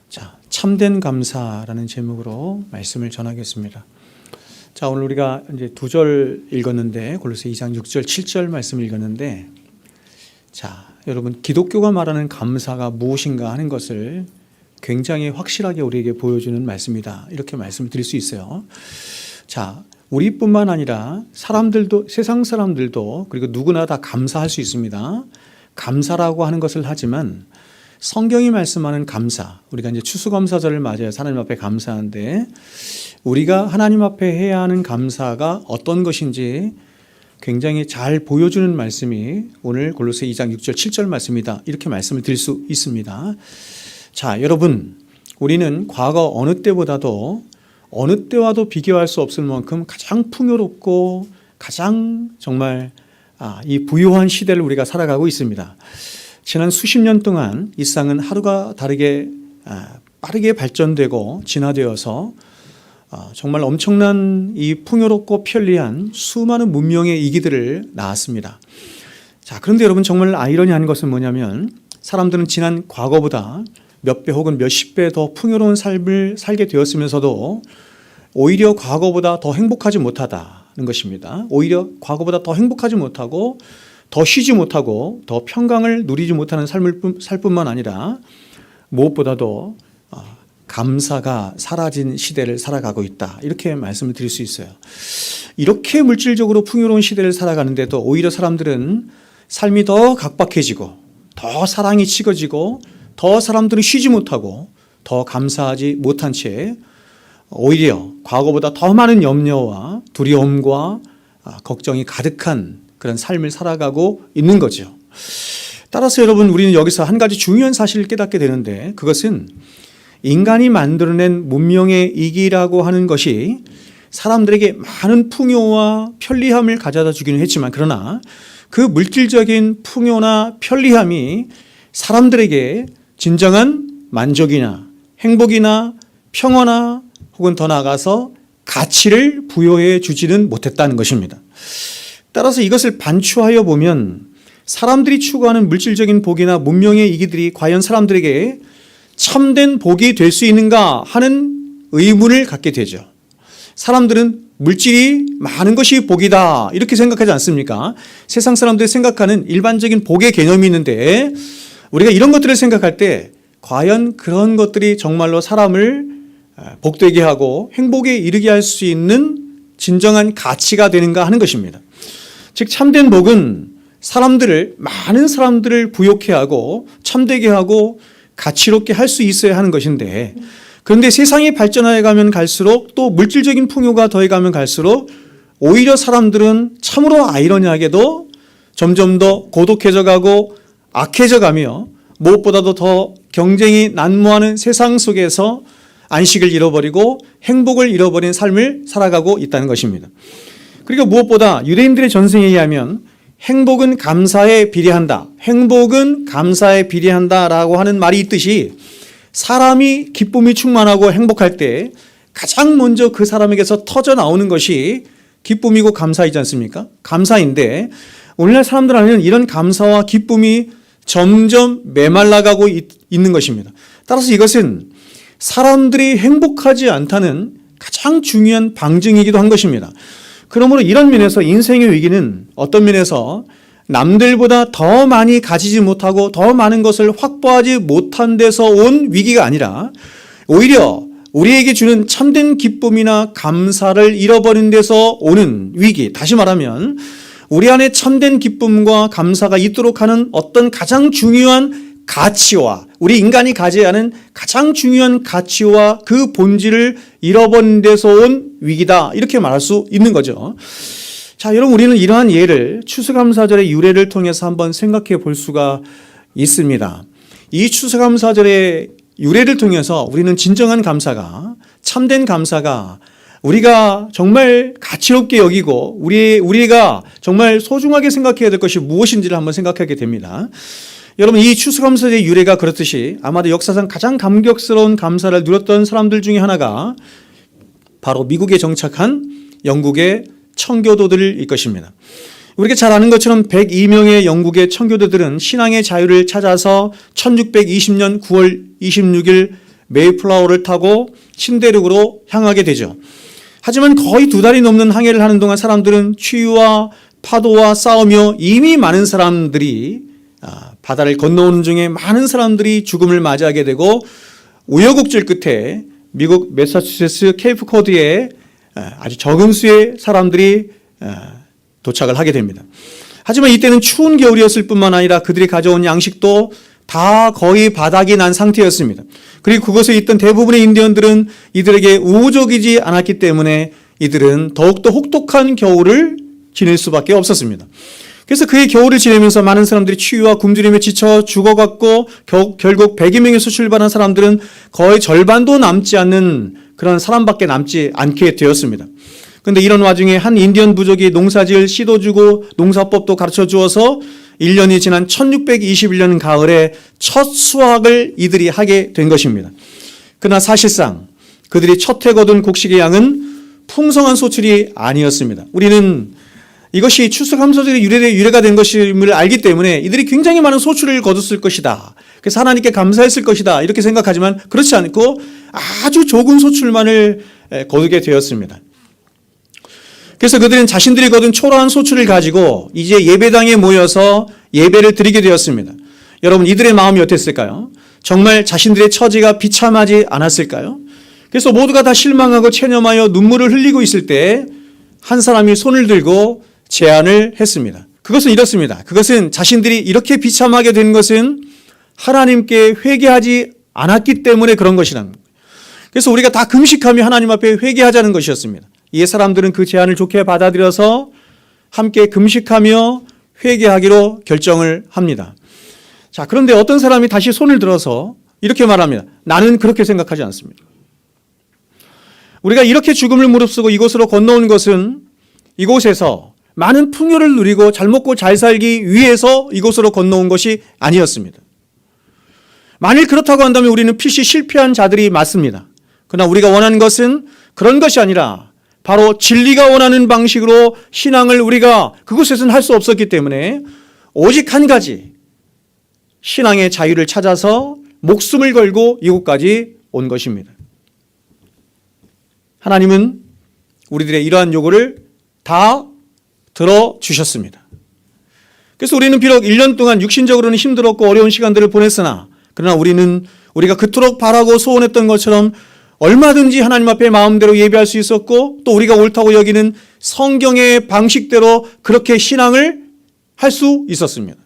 자, 참된 감사라는 제목으로 말씀을 전하겠습니다. 자, 오늘 우리가 이제 2절 읽었는데, 골로새 2장 6절, 7절 말씀을 읽었는데, 자, 여러분, 기독교가 말하는 감사가 무엇인가 하는 것을 굉장히 확실하게 우리에게 보여주는 말씀이다. 이렇게 말씀을 드릴 수 있어요. 자, 우리뿐만 아니라 사람들도, 세상 사람들도, 그리고 누구나 다 감사할 수 있습니다. 감사라고 하는 것을 하지만 성경이 말씀하는 감사, 우리가 이제 추수감사절을 맞이해서 하나님 앞에 감사하는데, 우리가 하나님 앞에 해야 하는 감사가 어떤 것인지 굉장히 잘 보여주는 말씀이 오늘 골로새 2장 6절 7절 말씀이다. 이렇게 말씀을 드릴 수 있습니다. 자, 여러분, 우리는 과거 어느 때보다도 어느 때와도 비교할 수 없을 만큼 가장 풍요롭고 가장 정말 이 부유한 시대를 우리가 살아가고 있습니다. 지난 수십 년 동안 이 세상은 하루가 다르게 빠르게 발전되고 진화되어서 정말 엄청난 이 풍요롭고 편리한 수많은 문명의 이기들을 낳았습니다. 자, 그런데 여러분, 정말 아이러니한 것은 뭐냐면 사람들은 지난 과거보다 몇 배 혹은 몇십 배 더 풍요로운 삶을 살게 되었으면서도 오히려 과거보다 더 행복하지 못하다는 것입니다. 오히려 과거보다 더 행복하지 못하고 더 쉬지 못하고 더 평강을 누리지 못하는 살 뿐만 아니라 무엇보다도 감사가 사라진 시대를 살아가고 있다. 이렇게 말씀을 드릴 수 있어요. 이렇게 물질적으로 풍요로운 시대를 살아가는데도 오히려 사람들은 삶이 더 각박해지고 더 사랑이 식어지고 더 사람들은 쉬지 못하고 더 감사하지 못한 채 오히려 과거보다 더 많은 염려와 두려움과 걱정이 가득한 그런 삶을 살아가고 있는 거죠. 따라서 여러분, 우리는 여기서 한 가지 중요한 사실을 깨닫게 되는데, 그것은 인간이 만들어낸 문명의 이기라고 하는 것이 사람들에게 많은 풍요와 편리함을 가져다 주기는 했지만, 그러나 그 물질적인 풍요나 편리함이 사람들에게 진정한 만족이나 행복이나 평화나 혹은 더 나아가서 가치를 부여해 주지는 못했다는 것입니다. 따라서 이것을 반추하여 보면 사람들이 추구하는 물질적인 복이나 문명의 이기들이 과연 사람들에게 참된 복이 될 수 있는가 하는 의문을 갖게 되죠. 사람들은 물질이 많은 것이 복이다 이렇게 생각하지 않습니까? 세상 사람들이 생각하는 일반적인 복의 개념이 있는데, 우리가 이런 것들을 생각할 때 과연 그런 것들이 정말로 사람을 복되게 하고 행복에 이르게 할 수 있는 진정한 가치가 되는가 하는 것입니다. 즉, 참된 복은 많은 사람들을 부욕해 하고 참되게 하고 가치롭게 할 수 있어야 하는 것인데, 그런데 세상이 발전해 가면 갈수록 또 물질적인 풍요가 더해 가면 갈수록 오히려 사람들은 참으로 아이러니하게도 점점 더 고독해져 가고 악해져 가며 무엇보다도 더 경쟁이 난무하는 세상 속에서 안식을 잃어버리고 행복을 잃어버린 삶을 살아가고 있다는 것입니다. 그리고 무엇보다 유대인들의 전승에 의하면 행복은 감사에 비례한다. 행복은 감사에 비례한다라고 하는 말이 있듯이 사람이 기쁨이 충만하고 행복할 때 가장 먼저 그 사람에게서 터져 나오는 것이 기쁨이고 감사이지 않습니까? 감사인데 오늘날 사람들 안에는 이런 감사와 기쁨이 점점 메말라가고 있는 것입니다. 따라서 이것은 사람들이 행복하지 않다는 가장 중요한 방증이기도 한 것입니다. 그러므로 이런 면에서 인생의 위기는 어떤 면에서 남들보다 더 많이 가지지 못하고 더 많은 것을 확보하지 못한 데서 온 위기가 아니라 오히려 우리에게 주는 참된 기쁨이나 감사를 잃어버린 데서 오는 위기, 다시 말하면 우리 안에 참된 기쁨과 감사가 있도록 하는 어떤 가장 중요한 가치와 우리 인간이 가져야 하는 가장 중요한 가치와 그 본질을 잃어버린 데서 온 위기다, 이렇게 말할 수 있는 거죠. 자, 여러분, 우리는 이러한 예를 추수감사절의 유래를 통해서 한번 생각해 볼 수가 있습니다. 이 추수감사절의 유래를 통해서 우리는 진정한 감사가, 참된 감사가 우리가 정말 가치롭게 여기고 우리가 정말 소중하게 생각해야 될 것이 무엇인지를 한번 생각하게 됩니다. 여러분, 이 추수감사절의 유래가 그렇듯이 아마도 역사상 가장 감격스러운 감사를 누렸던 사람들 중에 하나가 바로 미국에 정착한 영국의 청교도들일 것입니다. 우리가 잘 아는 것처럼 102명의 영국의 청교도들은 신앙의 자유를 찾아서 1620년 9월 26일 메이플라워를 타고 신대륙으로 향하게 되죠. 하지만 거의 2달이 넘는 항해를 하는 동안 사람들은 추위와 파도와 싸우며 이미 많은 사람들이 바다를 건너오는 중에 많은 사람들이 죽음을 맞이하게 되고 우여곡절 끝에 미국 매사추세츠 케이프 코드에 아주 적은 수의 사람들이 도착을 하게 됩니다. 하지만 이때는 추운 겨울이었을 뿐만 아니라 그들이 가져온 양식도 다 거의 바닥이 난 상태였습니다. 그리고 그곳에 있던 대부분의 인디언들은 이들에게 우호적이지 않았기 때문에 이들은 더욱더 혹독한 겨울을 지낼 수밖에 없었습니다. 그래서 그의 겨울을 지내면서 많은 사람들이 추위와 굶주림에 지쳐 죽어갔고 결국 100여 명에서 출발한 사람들은 거의 절반도 남지 않는 그런 사람밖에 남지 않게 되었습니다. 그런데 이런 와중에 한 인디언 부족이 농사지을 씨도 주고 농사법도 가르쳐 주어서 1년이 지난 1621년 가을에 첫 수확을 이들이 하게 된 것입니다. 그러나 사실상 그들이 첫 해 거둔 곡식의 양은 풍성한 소출이 아니었습니다. 우리는 이것이 추수감사절의 유래가 된 것임을 알기 때문에 이들이 굉장히 많은 소출을 거뒀을 것이다. 그래서 하나님께 감사했을 것이다. 이렇게 생각하지만 그렇지 않고 아주 적은 소출만을 거두게 되었습니다. 그래서 그들은 자신들이 거둔 초라한 소출을 가지고 이제 예배당에 모여서 예배를 드리게 되었습니다. 여러분, 이들의 마음이 어땠을까요? 정말 자신들의 처지가 비참하지 않았을까요? 그래서 모두가 다 실망하고 체념하여 눈물을 흘리고 있을 때 한 사람이 손을 들고 제안을 했습니다. 그것은 이렇습니다. 그것은 자신들이 이렇게 비참하게 된 것은 하나님께 회개하지 않았기 때문에 그런 것이라는 거예요. 그래서 우리가 다 금식하며 하나님 앞에 회개하자는 것이었습니다. 이에 사람들은 그 제안을 좋게 받아들여서 함께 금식하며 회개하기로 결정을 합니다. 자, 그런데 어떤 사람이 다시 손을 들어서 이렇게 말합니다. 나는 그렇게 생각하지 않습니다. 우리가 이렇게 죽음을 무릅쓰고 이곳으로 건너온 것은 이곳에서 많은 풍요를 누리고 잘 먹고 잘 살기 위해서 이곳으로 건너온 것이 아니었습니다. 만일 그렇다고 한다면 우리는 필시 실패한 자들이 맞습니다. 그러나 우리가 원하는 것은 그런 것이 아니라 바로 진리가 원하는 방식으로 신앙을 우리가 그곳에서는 할 수 없었기 때문에 오직 한 가지, 신앙의 자유를 찾아서 목숨을 걸고 이곳까지 온 것입니다. 하나님은 우리들의 이러한 요구를 다 들어주셨습니다. 그래서 우리는 비록 1년 동안 육신적으로는 힘들었고 어려운 시간들을 보냈으나 그러나 우리가 그토록 바라고 소원했던 것처럼 얼마든지 하나님 앞에 마음대로 예배할 수 있었고 또 우리가 옳다고 여기는 성경의 방식대로 그렇게 신앙을 할 수 있었습니다.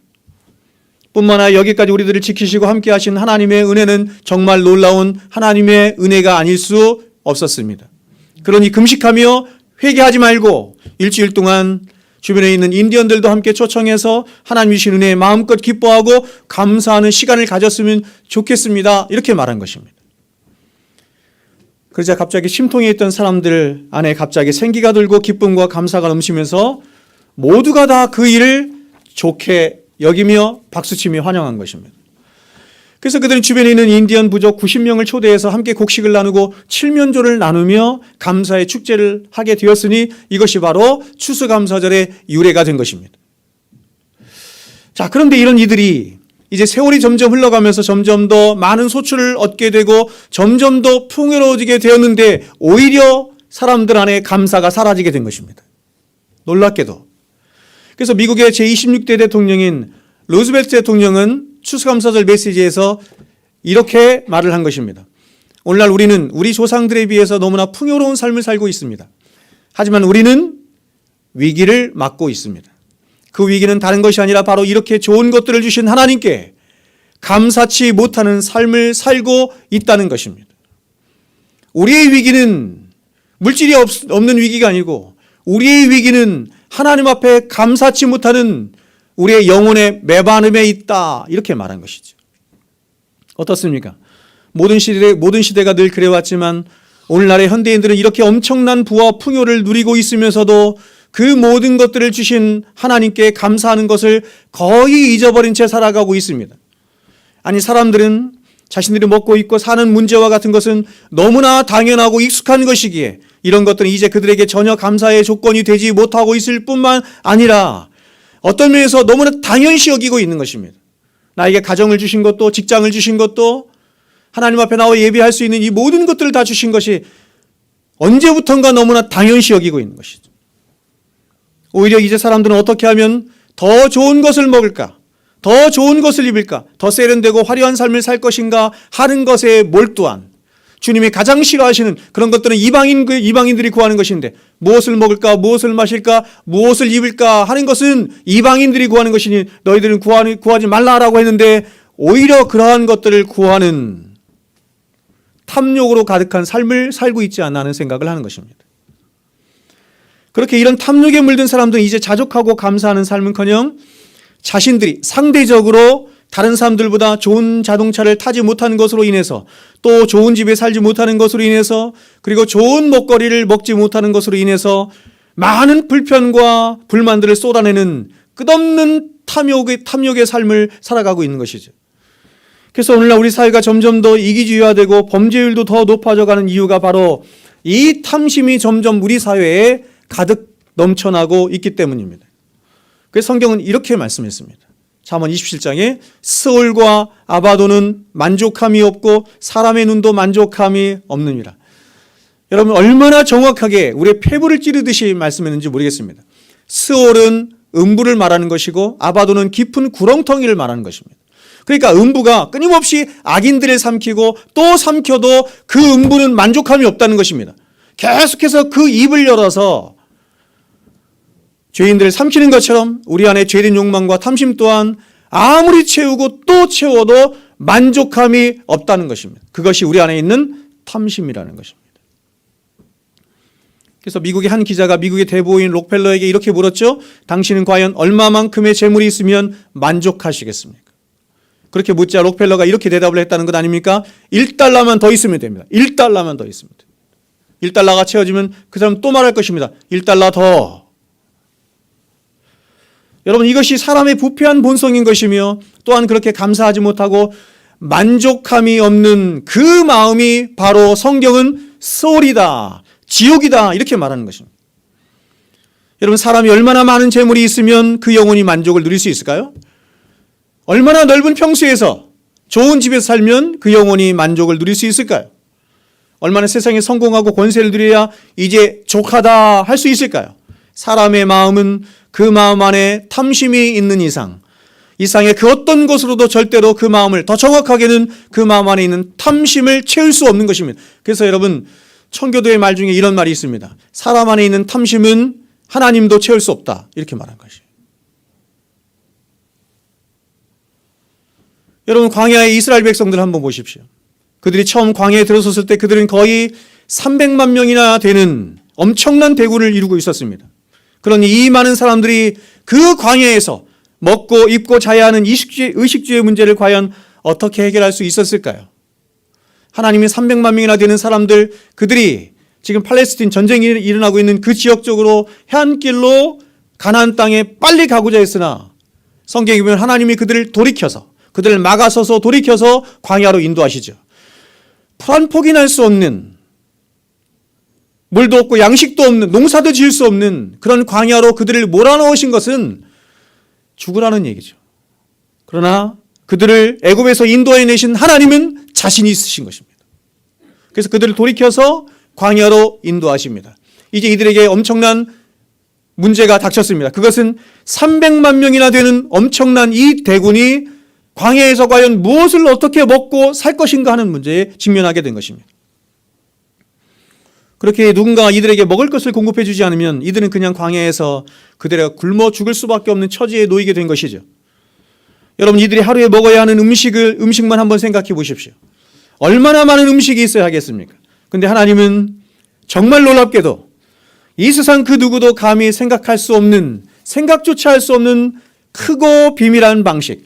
뿐만 아니라 여기까지 우리들을 지키시고 함께 하신 하나님의 은혜는 정말 놀라운 하나님의 은혜가 아닐 수 없었습니다. 그러니 금식하며 회개하지 말고 일주일 동안 주변에 있는 인디언들도 함께 초청해서 하나님 주신 은혜에 마음껏 기뻐하고 감사하는 시간을 가졌으면 좋겠습니다. 이렇게 말한 것입니다. 그러자 갑자기 심통에 있던 사람들 안에 갑자기 생기가 돌고 기쁨과 감사가 넘치면서 모두가 다 그 일을 좋게 여기며 박수치며 환영한 것입니다. 그래서 그들은 주변에 있는 인디언 부족 90명을 초대해서 함께 곡식을 나누고 칠면조를 나누며 감사의 축제를 하게 되었으니 이것이 바로 추수감사절의 유래가 된 것입니다. 자, 그런데 이런 이들이 이제 세월이 점점 흘러가면서 점점 더 많은 소출을 얻게 되고 점점 더 풍요로워지게 되었는데 오히려 사람들 안에 감사가 사라지게 된 것입니다. 놀랍게도. 그래서 미국의 제26대 대통령인 루즈벨트 대통령은 추수감사절 메시지에서 이렇게 말을 한 것입니다. 오늘날 우리는 우리 조상들에 비해서 너무나 풍요로운 삶을 살고 있습니다. 하지만 우리는 위기를 맞고 있습니다. 그 위기는 다른 것이 아니라 바로 이렇게 좋은 것들을 주신 하나님께 감사치 못하는 삶을 살고 있다는 것입니다. 우리의 위기는 물질이 없는 위기가 아니고 우리의 위기는 하나님 앞에 감사치 못하는 우리의 영혼의 메반음에 있다. 이렇게 말한 것이죠. 어떻습니까? 모든 시대가 늘 그래왔지만 오늘날의 현대인들은 이렇게 엄청난 부와 풍요를 누리고 있으면서도 그 모든 것들을 주신 하나님께 감사하는 것을 거의 잊어버린 채 살아가고 있습니다. 아니, 사람들은 자신들이 먹고 있고 사는 문제와 같은 것은 너무나 당연하고 익숙한 것이기에 이런 것들은 이제 그들에게 전혀 감사의 조건이 되지 못하고 있을 뿐만 아니라 어떤 면에서 너무나 당연시 여기고 있는 것입니다. 나에게 가정을 주신 것도 직장을 주신 것도 하나님 앞에 나와 예배할 수 있는 이 모든 것들을 다 주신 것이 언제부턴가 너무나 당연시 여기고 있는 것이죠. 오히려 이제 사람들은 어떻게 하면 더 좋은 것을 먹을까? 더 좋은 것을 입을까? 더 세련되고 화려한 삶을 살 것인가 하는 것에 몰두한, 주님이 가장 싫어하시는 그런 것들은 이방인들이 구하는 것인데, 무엇을 먹을까? 무엇을 마실까? 무엇을 입을까? 하는 것은 이방인들이 구하는 것이니 너희들은 구하지 말라라고 했는데, 오히려 그러한 것들을 구하는 탐욕으로 가득한 삶을 살고 있지 않나 하는 생각을 하는 것입니다. 그렇게 이런 탐욕에 물든 사람들은 이제 자족하고 감사하는 삶은커녕 자신들이 상대적으로 다른 사람들보다 좋은 자동차를 타지 못하는 것으로 인해서, 또 좋은 집에 살지 못하는 것으로 인해서, 그리고 좋은 먹거리를 먹지 못하는 것으로 인해서 많은 불편과 불만들을 쏟아내는 끝없는 탐욕의 삶을 살아가고 있는 것이죠. 그래서 오늘날 우리 사회가 점점 더 이기주의화되고 범죄율도 더 높아져가는 이유가 바로 이 탐심이 점점 우리 사회에 가득 넘쳐나고 있기 때문입니다. 그래서 성경은 이렇게 말씀했습니다. 잠언 27장에 스올과 아바도는 만족함이 없고 사람의 눈도 만족함이 없느니라. 여러분, 얼마나 정확하게 우리의 폐부를 찌르듯이 말씀했는지 모르겠습니다. 스올은 음부를 말하는 것이고 아바도는 깊은 구렁텅이를 말하는 것입니다. 그러니까 음부가 끊임없이 악인들을 삼키고 또 삼켜도 그 음부는 만족함이 없다는 것입니다. 계속해서 그 입을 열어서 죄인들을 삼키는 것처럼 우리 안에 죄된 욕망과 탐심 또한 아무리 채우고 또 채워도 만족함이 없다는 것입니다. 그것이 우리 안에 있는 탐심이라는 것입니다. 그래서 미국의 한 기자가 미국의 대부호인 록펠러에게 이렇게 물었죠. 당신은 과연 얼마만큼의 재물이 있으면 만족하시겠습니까? 그렇게 묻자 록펠러가 이렇게 대답을 했다는 것 아닙니까? 1달러만 더 있으면 됩니다. 1달러만 더 있으면 됩니다. 1달러가 채워지면 그 사람 또 말할 것입니다. 1달러 더. 여러분, 이것이 사람의 부패한 본성인 것이며 또한 그렇게 감사하지 못하고 만족함이 없는 그 마음이 바로 성경은 소울이다, 지옥이다 이렇게 말하는 것입니다. 여러분, 사람이 얼마나 많은 재물이 있으면 그 영혼이 만족을 누릴 수 있을까요? 얼마나 넓은 평수에서 좋은 집에서 살면 그 영혼이 만족을 누릴 수 있을까요? 얼마나 세상에 성공하고 권세를 누려야 이제 족하다 할 수 있을까요? 사람의 마음은 그 마음 안에 탐심이 있는 이상, 이상의 그 어떤 것으로도 절대로 그 마음을, 더 정확하게는 그 마음 안에 있는 탐심을 채울 수 없는 것입니다. 그래서 여러분, 청교도의 말 중에 이런 말이 있습니다. 사람 안에 있는 탐심은 하나님도 채울 수 없다 이렇게 말한 것이에요. 여러분, 광야의 이스라엘 백성들 한번 보십시오. 그들이 처음 광야에 들어섰을 때 그들은 거의 300만 명이나 되는 엄청난 대군을 이루고 있었습니다. 그러니 이 많은 사람들이 그 광야에서 먹고 입고 자야 하는 의식주의 문제를 과연 어떻게 해결할 수 있었을까요? 하나님이 300만 명이나 되는 사람들, 그들이 지금 팔레스틴 전쟁이 일어나고 있는 그 지역 쪽으로 해안길로 가나안 땅에 빨리 가고자 했으나 성경에 보면 하나님이 그들을 막아서서 돌이켜서 광야로 인도하시죠. 풀 한 폭이 날 수 없는, 물도 없고 양식도 없는, 농사도 지을 수 없는 그런 광야로 그들을 몰아넣으신 것은 죽으라는 얘기죠. 그러나 그들을 애굽에서 인도해내신 하나님은 자신이 있으신 것입니다. 그래서 그들을 돌이켜서 광야로 인도하십니다. 이제 이들에게 엄청난 문제가 닥쳤습니다. 그것은 300만 명이나 되는 엄청난 이 대군이 광야에서 과연 무엇을 어떻게 먹고 살 것인가 하는 문제에 직면하게 된 것입니다. 그렇게 누군가가 이들에게 먹을 것을 공급해 주지 않으면 이들은 그냥 광야에서 그들의 굶어 죽을 수밖에 없는 처지에 놓이게 된 것이죠. 여러분, 이들이 하루에 먹어야 하는 음식만 한번 생각해 보십시오. 얼마나 많은 음식이 있어야 하겠습니까? 근데 하나님은 정말 놀랍게도 이 세상 그 누구도 감히 생각할 수 없는, 생각조차 할 수 없는 크고 비밀한 방식,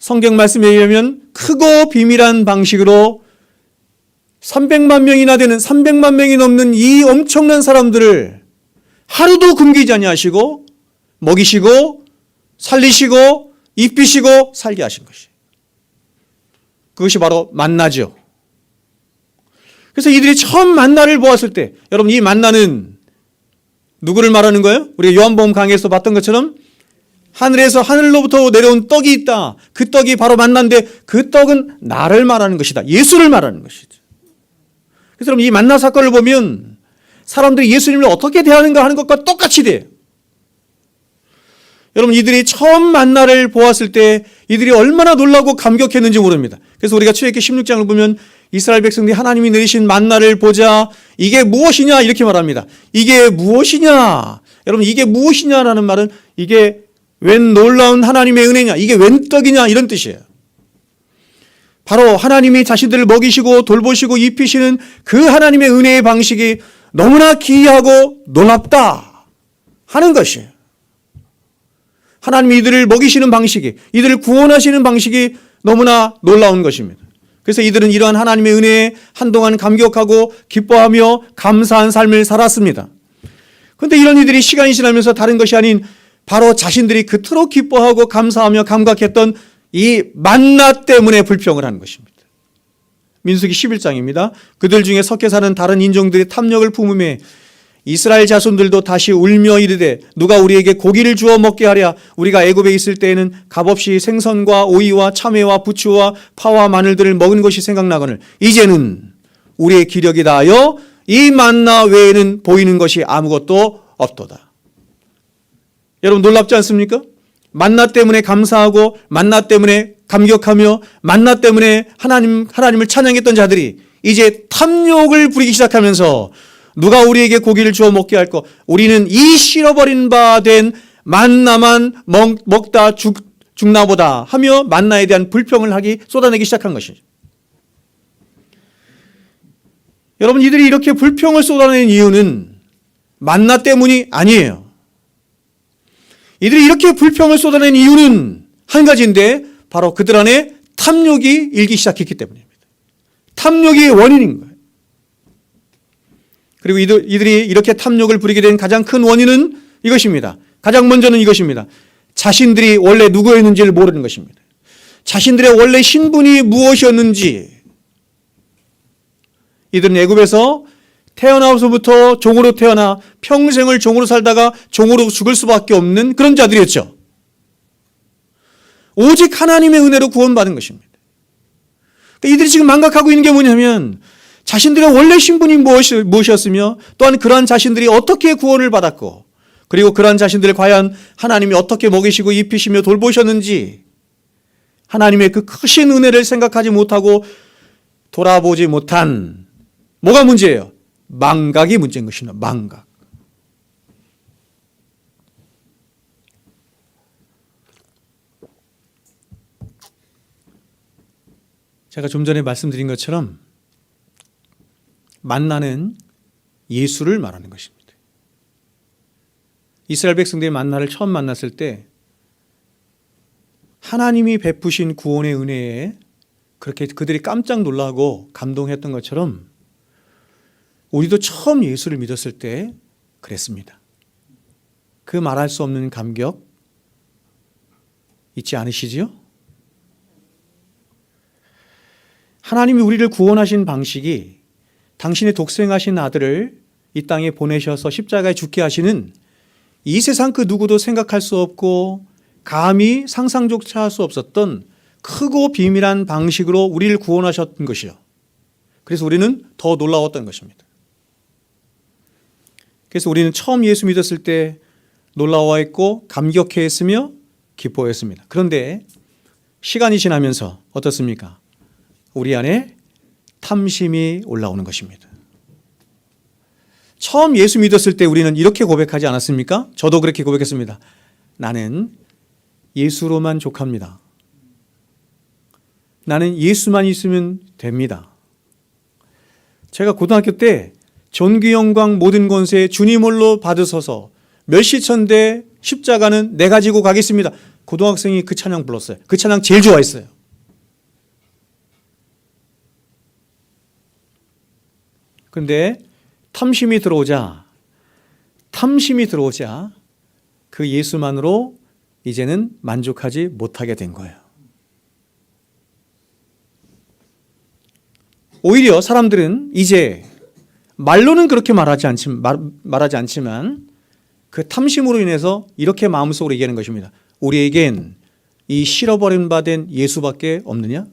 성경 말씀에 의하면 크고 비밀한 방식으로 300만 명이나 되는, 300만 명이 넘는 이 엄청난 사람들을 하루도 굶기지 아니하시고 먹이시고 살리시고 입히시고 살게 하신 것이, 그것이 바로 만나죠. 그래서 이들이 처음 만나를 보았을 때, 여러분, 이 만나는 누구를 말하는 거예요? 우리가 요한복음 강의에서 봤던 것처럼 하늘에서 하늘로부터 내려온 떡이 있다. 그 떡이 바로 만나인데 그 떡은 나를 말하는 것이다. 예수를 말하는 것이죠. 그래서 여러분 이 만나 사건을 보면 사람들이 예수님을 어떻게 대하는가 하는 것과 똑같이 돼요. 여러분 이들이 처음 만나를 보았을 때 이들이 얼마나 놀라고 감격했는지 모릅니다. 그래서 우리가 출애굽기 16장을 보면 이스라엘 백성들이 하나님이 내리신 만나를 보자 이게 무엇이냐 이렇게 말합니다. 이게 무엇이냐? 여러분 이게 무엇이냐라는 말은 이게 웬 놀라운 하나님의 은혜냐? 이게 웬 떡이냐? 이런 뜻이에요. 바로 하나님이 자신들을 먹이시고 돌보시고 입히시는 그 하나님의 은혜의 방식이 너무나 기이하고 놀랍다 하는 것이에요. 하나님이 이들을 먹이시는 방식이, 이들을 구원하시는 방식이 너무나 놀라운 것입니다. 그래서 이들은 이러한 하나님의 은혜에 한동안 감격하고 기뻐하며 감사한 삶을 살았습니다. 그런데 이런 이들이 시간이 지나면서 다른 것이 아닌 바로 자신들이 그토록 기뻐하고 감사하며 감각했던 이 만나 때문에 불평을 하는 것입니다. 민수기 11장입니다. 그들 중에 섞여 사는 다른 인종들이 탐욕을 품음에 이스라엘 자손들도 다시 울며 이르되 누가 우리에게 고기를 주어 먹게 하랴. 우리가 애굽에 있을 때에는 값없이 생선과 오이와 참외와 부추와 파와 마늘들을 먹은 것이 생각나거늘 이제는 우리의 기력이 다하여 이 만나 외에는 보이는 것이 아무것도 없도다. 여러분 놀랍지 않습니까? 만나 때문에 감사하고 만나 때문에 감격하며 만나 때문에 하나님을 찬양했던 자들이 이제 탐욕을 부리기 시작하면서 누가 우리에게 고기를 주어 먹게 할 거 우리는 이 실어버린 바 된 만나만 먹다 죽나 보다 하며 만나에 대한 불평을 쏟아내기 시작한 것이죠. 여러분 이들이 이렇게 불평을 쏟아내는 이유는 만나 때문이 아니에요. 이들이 이렇게 불평을 쏟아낸 이유는 한 가지인데 바로 그들 안에 탐욕이 일기 시작했기 때문입니다. 탐욕이 원인인 거예요. 그리고 이들이 이렇게 탐욕을 부리게 된 가장 큰 원인은 이것입니다. 가장 먼저는 이것입니다. 자신들이 원래 누구였는지를 모르는 것입니다. 자신들의 원래 신분이 무엇이었는지. 이들은 애굽에서 태어나서부터 종으로 태어나 평생을 종으로 살다가 종으로 죽을 수밖에 없는 그런 자들이었죠. 오직 하나님의 은혜로 구원받은 것입니다. 그러니까 이들이 지금 망각하고 있는 게 뭐냐면 자신들의 원래 신분이 무엇이었으며 또한 그러한 자신들이 어떻게 구원을 받았고 그리고 그러한 자신들을 과연 하나님이 어떻게 먹이시고 입히시며 돌보셨는지 하나님의 그 크신 은혜를 생각하지 못하고 돌아보지 못한 뭐가 문제예요? 망각이 문제인 것입니다. 망각. 제가 좀 전에 말씀드린 것처럼 만나는 예수를 말하는 것입니다. 이스라엘 백성들이 만나를 처음 만났을 때 하나님이 베푸신 구원의 은혜에 그렇게 그들이 깜짝 놀라고 감동했던 것처럼 우리도 처음 예수를 믿었을 때 그랬습니다. 그 말할 수 없는 감격 있지 않으시지요? 하나님이 우리를 구원하신 방식이 당신의 독생하신 아들을 이 땅에 보내셔서 십자가에 죽게 하시는 이 세상 그 누구도 생각할 수 없고 감히 상상조차 할 수 없었던 크고 비밀한 방식으로 우리를 구원하셨던 것이요. 그래서 우리는 더 놀라웠던 것입니다. 그래서 우리는 처음 예수 믿었을 때 놀라워했고 감격해했으며 기뻐했습니다. 그런데 시간이 지나면서 어떻습니까? 우리 안에 탐심이 올라오는 것입니다. 처음 예수 믿었을 때 우리는 이렇게 고백하지 않았습니까? 저도 그렇게 고백했습니다. 나는 예수로만 족합니다. 나는 예수만 있으면 됩니다. 제가 고등학교 때 존귀 영광 모든 권세 주님 홀로 받으소서 멸시천대 십자가는 내가 지고 가겠습니다. 고등학생이 그 찬양 불렀어요. 그 찬양 제일 좋아했어요. 그런데 탐심이 들어오자 그 예수만으로 이제는 만족하지 못하게 된 거예요. 오히려 사람들은 이제 말로는 그렇게 말하지 않지만 그 탐심으로 인해서 이렇게 마음속으로 얘기하는 것입니다. 우리에겐 이 실어버림 받은 예수밖에 없느냐?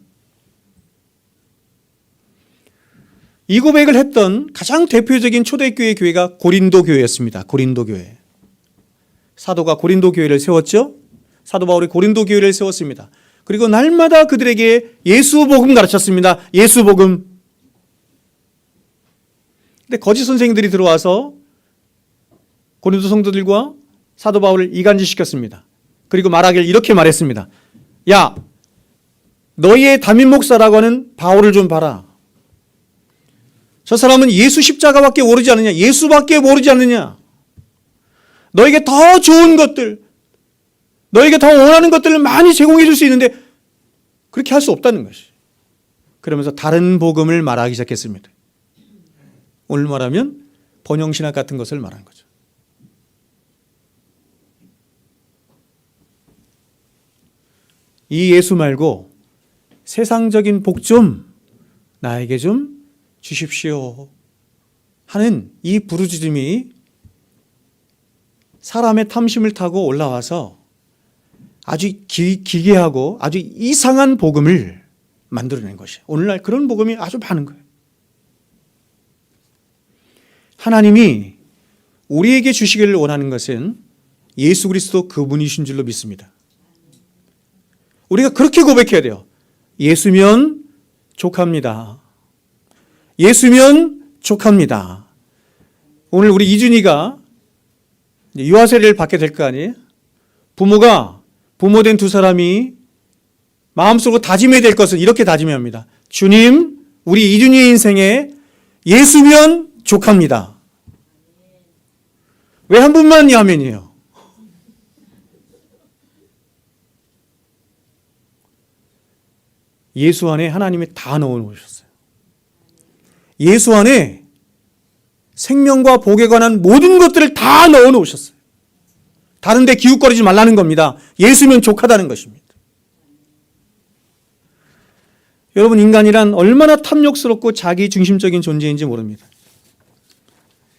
이 고백을 했던 가장 대표적인 초대교회 교회가 고린도 교회였습니다. 고린도 교회. 사도가 고린도 교회를 세웠죠. 사도 바울이 고린도 교회를 세웠습니다. 그리고 날마다 그들에게 예수 복음 가르쳤습니다. 예수 복음. 근데 거짓 선생님들이 들어와서 고린도 성도들과 사도 바울을 이간질시켰습니다. 그리고 말하길 이렇게 말했습니다. 야, 너희의 담임 목사라고 하는 바울을 좀 봐라. 저 사람은 예수 십자가밖에 모르지 않느냐? 예수밖에 모르지 않느냐? 너에게 더 좋은 것들, 너에게 더 원하는 것들을 많이 제공해 줄 수 있는데 그렇게 할 수 없다는 것이. 그러면서 다른 복음을 말하기 시작했습니다. 오늘 말하면 번영신학 같은 것을 말하는 거죠. 이 예수 말고 세상적인 복 좀 나에게 좀 주십시오 하는 이 부르짖음이 사람의 탐심을 타고 올라와서 아주 기괴하고 아주 이상한 복음을 만들어낸 것이에요. 오늘날 그런 복음이 아주 많은 거예요. 하나님이 우리에게 주시기를 원하는 것은 예수 그리스도 그분이신 줄로 믿습니다. 우리가 그렇게 고백해야 돼요. 예수면 족합니다. 예수면 족합니다. 오늘 우리 이준이가 유아 세례를 받게 될 거 아니에요? 부모된 두 사람이 마음속으로 다짐해야 될 것은 이렇게 다짐해야 합니다. 주님, 우리 이준이의 인생에 예수면 족합니다. 왜 한 분만이 아멘이에요? 예수 안에 하나님이 다 넣어놓으셨어요. 예수 안에 생명과 복에 관한 모든 것들을 다 넣어놓으셨어요. 다른 데 기웃거리지 말라는 겁니다. 예수면 족하다는 것입니다. 여러분, 인간이란 얼마나 탐욕스럽고 자기중심적인 존재인지 모릅니다.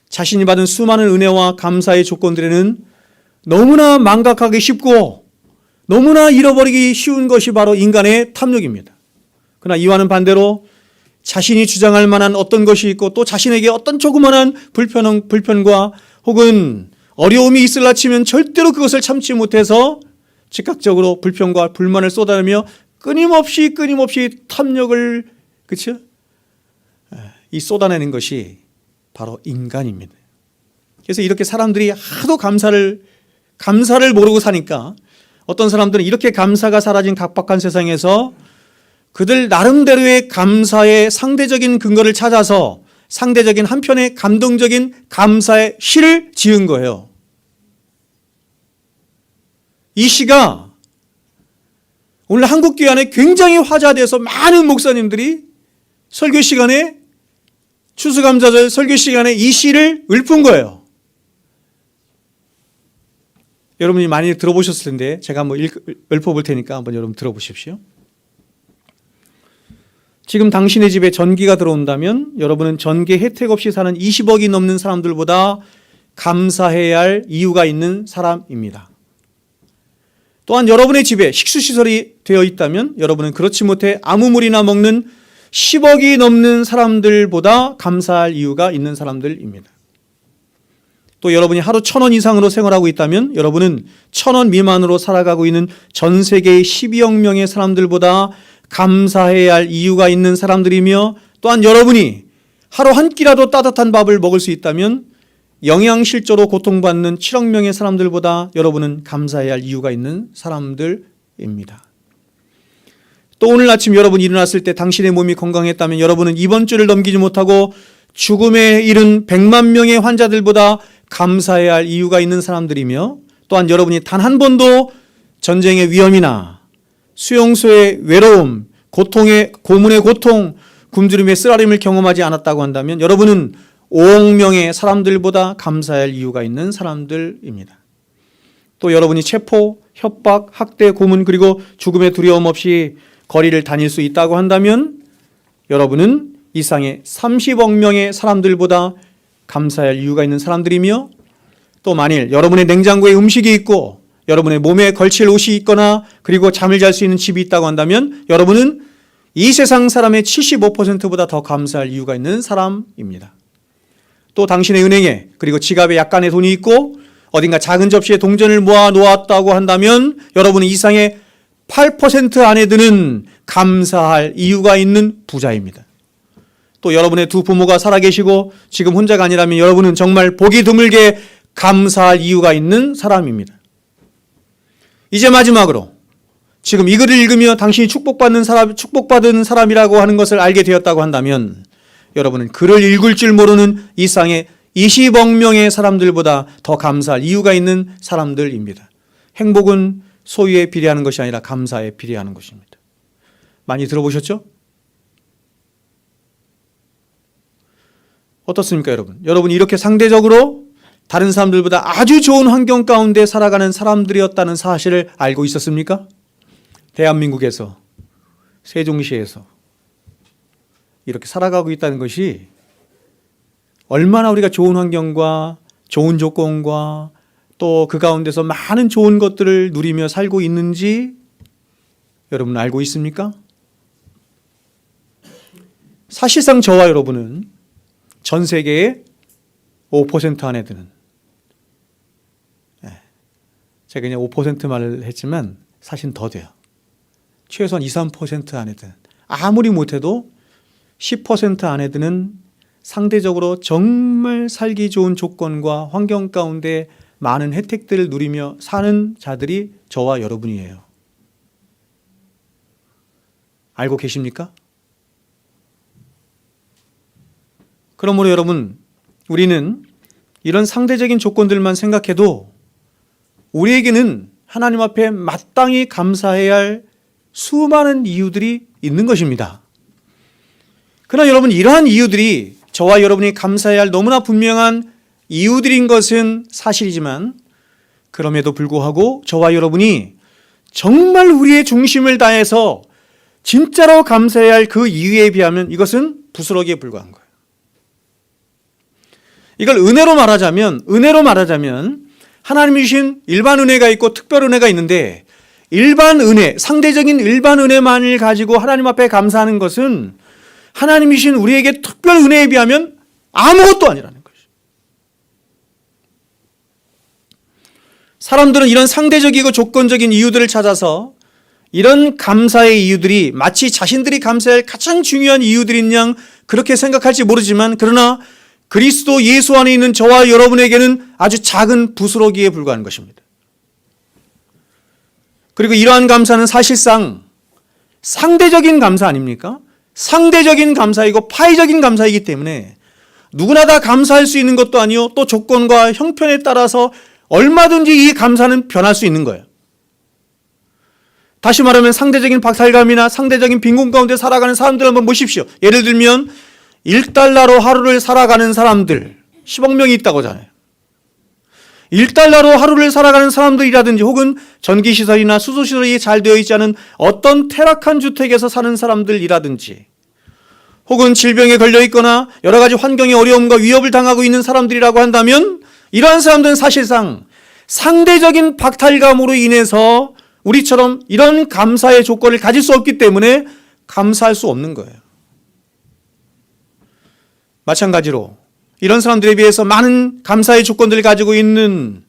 자신이 받은 수많은 은혜와 감사의 조건들에는 너무나 망각하기 쉽고 너무나 잃어버리기 쉬운 것이 바로 인간의 탐욕입니다. 그러나 이와는 반대로 자신이 주장할 만한 어떤 것이 있고 또 자신에게 어떤 조그만한 불편과 혹은 어려움이 있을라 치면 절대로 그것을 참지 못해서 즉각적으로 불평과 불만을 쏟아내며 끊임없이 탐욕을 이 쏟아내는 것이 바로 인간입니다. 그래서 이렇게 사람들이 하도 감사를 모르고 사니까 어떤 사람들은 이렇게 감사가 사라진 각박한 세상에서 그들 나름대로의 감사의 상대적인 근거를 찾아서 상대적인 한편의 감동적인 감사의 시를 지은 거예요. 이 시가 오늘 한국교회 안에 굉장히 화제돼서 많은 목사님들이 설교 시간에 추수감사절 설교 시간에 이 시를 읊은 거예요. 여러분이 많이 들어보셨을 텐데 제가 한번 읊어볼 테니까 한번 여러분 들어보십시오. 지금 당신의 집에 전기가 들어온다면 여러분은 전기 혜택 없이 사는 20억이 넘는 사람들보다 감사해야 할 이유가 있는 사람입니다. 또한 여러분의 집에 식수시설이 되어 있다면 여러분은 그렇지 못해 아무 물이나 먹는 10억이 넘는 사람들보다 감사할 이유가 있는 사람들입니다. 또 여러분이 하루 1,000원 이상으로 생활하고 있다면 여러분은 1,000원 미만으로 살아가고 있는 전 세계의 12억 명의 사람들보다 감사해야 할 이유가 있는 사람들이며 또한 여러분이 하루 한 끼라도 따뜻한 밥을 먹을 수 있다면 영양실조로 고통받는 7억 명의 사람들보다 여러분은 감사해야 할 이유가 있는 사람들입니다. 또 오늘 아침 여러분이 일어났을 때 당신의 몸이 건강했다면 여러분은 이번 주를 넘기지 못하고 죽음에 이른 100만 명의 환자들보다 감사해야 할 이유가 있는 사람들이며 또한 여러분이 단 한 번도 전쟁의 위험이나 수용소의 외로움, 고문의 고통, 굶주림의 쓰라림을 경험하지 않았다고 한다면 여러분은 5억 명의 사람들보다 감사할 이유가 있는 사람들입니다. 또 여러분이 체포, 협박, 학대, 고문 그리고 죽음의 두려움 없이 거리를 다닐 수 있다고 한다면 여러분은 이상의 30억 명의 사람들보다 감사할 이유가 있는 사람들이며 또 만일 여러분의 냉장고에 음식이 있고 여러분의 몸에 걸칠 옷이 있거나 그리고 잠을 잘 수 있는 집이 있다고 한다면 여러분은 이 세상 사람의 75%보다 더 감사할 이유가 있는 사람입니다. 또 당신의 은행에 그리고 지갑에 약간의 돈이 있고 어딘가 작은 접시에 동전을 모아 놓았다고 한다면 여러분은 이상의 8% 안에 드는 감사할 이유가 있는 부자입니다. 또 여러분의 두 부모가 살아계시고 지금 혼자가 아니라면 여러분은 정말 보기 드물게 감사할 이유가 있는 사람입니다. 이제 마지막으로 지금 이 글을 읽으며 당신이 축복받은 사람이라고 하는 것을 알게 되었다고 한다면 여러분은 글을 읽을 줄 모르는 이상의 20억 명의 사람들보다 더 감사할 이유가 있는 사람들입니다. 행복은 소유에 비례하는 것이 아니라 감사에 비례하는 것입니다. 많이 들어보셨죠? 어떻습니까, 여러분? 여러분이 이렇게 상대적으로 다른 사람들보다 아주 좋은 환경 가운데 살아가는 사람들이었다는 사실을 알고 있었습니까? 대한민국에서, 세종시에서 이렇게 살아가고 있다는 것이 얼마나 우리가 좋은 환경과 좋은 조건과 또 그 가운데서 많은 좋은 것들을 누리며 살고 있는지 여러분 알고 있습니까? 사실상 저와 여러분은 전 세계의 5% 안에 드는, 제가 그냥 5% 말을 했지만 사실 더 돼요. 최소한 2, 3% 안에 드는, 아무리 못해도 10% 안에 드는 상대적으로 정말 살기 좋은 조건과 환경 가운데 많은 혜택들을 누리며 사는 자들이 저와 여러분이에요. 알고 계십니까? 그러므로 여러분, 우리는 이런 상대적인 조건들만 생각해도 우리에게는 하나님 앞에 마땅히 감사해야 할 수많은 이유들이 있는 것입니다. 그러나 여러분, 이러한 이유들이 저와 여러분이 감사해야 할 너무나 분명한 이유들인 것은 사실이지만 그럼에도 불구하고 저와 여러분이 정말 우리의 중심을 다해서 진짜로 감사해야 할 그 이유에 비하면 이것은 부스러기에 불과한 거예요. 이걸 은혜로 말하자면 하나님이 주신 일반 은혜가 있고 특별 은혜가 있는데 일반 은혜, 상대적인 일반 은혜만을 가지고 하나님 앞에 감사하는 것은 하나님이 주신 우리에게 특별 은혜에 비하면 아무것도 아니라는 것이죠. 사람들은 이런 상대적이고 조건적인 이유들을 찾아서 이런 감사의 이유들이 마치 자신들이 감사해야 할 가장 중요한 이유들인 양 그렇게 생각할지 모르지만 그러나 그리스도 예수 안에 있는 저와 여러분에게는 아주 작은 부스러기에 불과한 것입니다. 그리고 이러한 감사는 사실상 상대적인 감사 아닙니까? 상대적인 감사이고 파이적인 감사이기 때문에 누구나 다 감사할 수 있는 것도 아니요 또 조건과 형편에 따라서 얼마든지 이 감사는 변할 수 있는 거예요. 다시 말하면 상대적인 박탈감이나 상대적인 빈곤 가운데 살아가는 사람들 한번 보십시오. 예를 들면 1달러로 하루를 살아가는 사람들 10억 명이 있다고 하잖아요. 1달러로 하루를 살아가는 사람들이라든지 혹은 전기시설이나 수소시설이 잘 되어 있지 않은 어떤 퇴락한 주택에서 사는 사람들이라든지 혹은 질병에 걸려 있거나 여러 가지 환경의 어려움과 위협을 당하고 있는 사람들이라고 한다면 이러한 사람들은 사실상 상대적인 박탈감으로 인해서 우리처럼 이런 감사의 조건을 가질 수 없기 때문에 감사할 수 없는 거예요. 마찬가지로 이런 사람들에 비해서 많은 감사의 조건들을 가지고 있는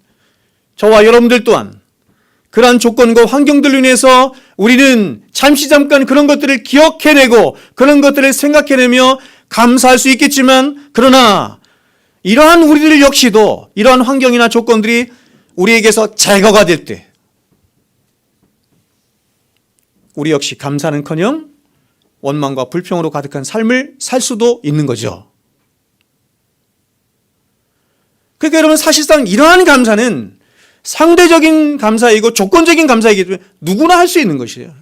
저와 여러분들 또한 그러한 조건과 환경들로 인해서 우리는 잠깐 그런 것들을 기억해내고 그런 것들을 생각해내며 감사할 수 있겠지만 그러나 이러한 우리들 역시도 이러한 환경이나 조건들이 우리에게서 제거가 될 때 우리 역시 감사는커녕 원망과 불평으로 가득한 삶을 살 수도 있는 거죠. 그러니까 여러분 사실상 이러한 감사는 상대적인 감사이고 조건적인 감사이기 때문에 누구나 할 수 있는 것이에요.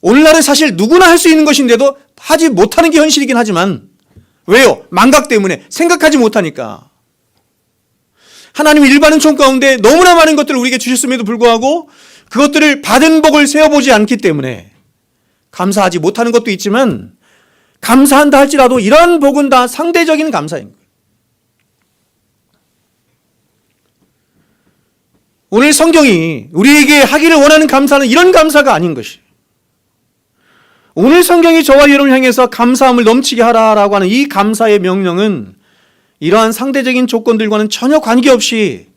오늘날은 사실 누구나 할 수 있는 것인데도 하지 못하는 게 현실이긴 하지만 왜요? 망각 때문에 생각하지 못하니까. 하나님 일반은 총 가운데 너무나 많은 것들을 우리에게 주셨음에도 불구하고 그것들을 받은 복을 세어보지 않기 때문에 감사하지 못하는 것도 있지만 감사한다 할지라도 이러한 복은 다 상대적인 감사인 거예요. 오늘 성경이 우리에게 하기를 원하는 감사는 이런 감사가 아닌 것이. 오늘 성경이 저와 여러분을 향해서 감사함을 넘치게 하라라고 하는 이 감사의 명령은 이러한 상대적인 조건들과는 전혀 관계없이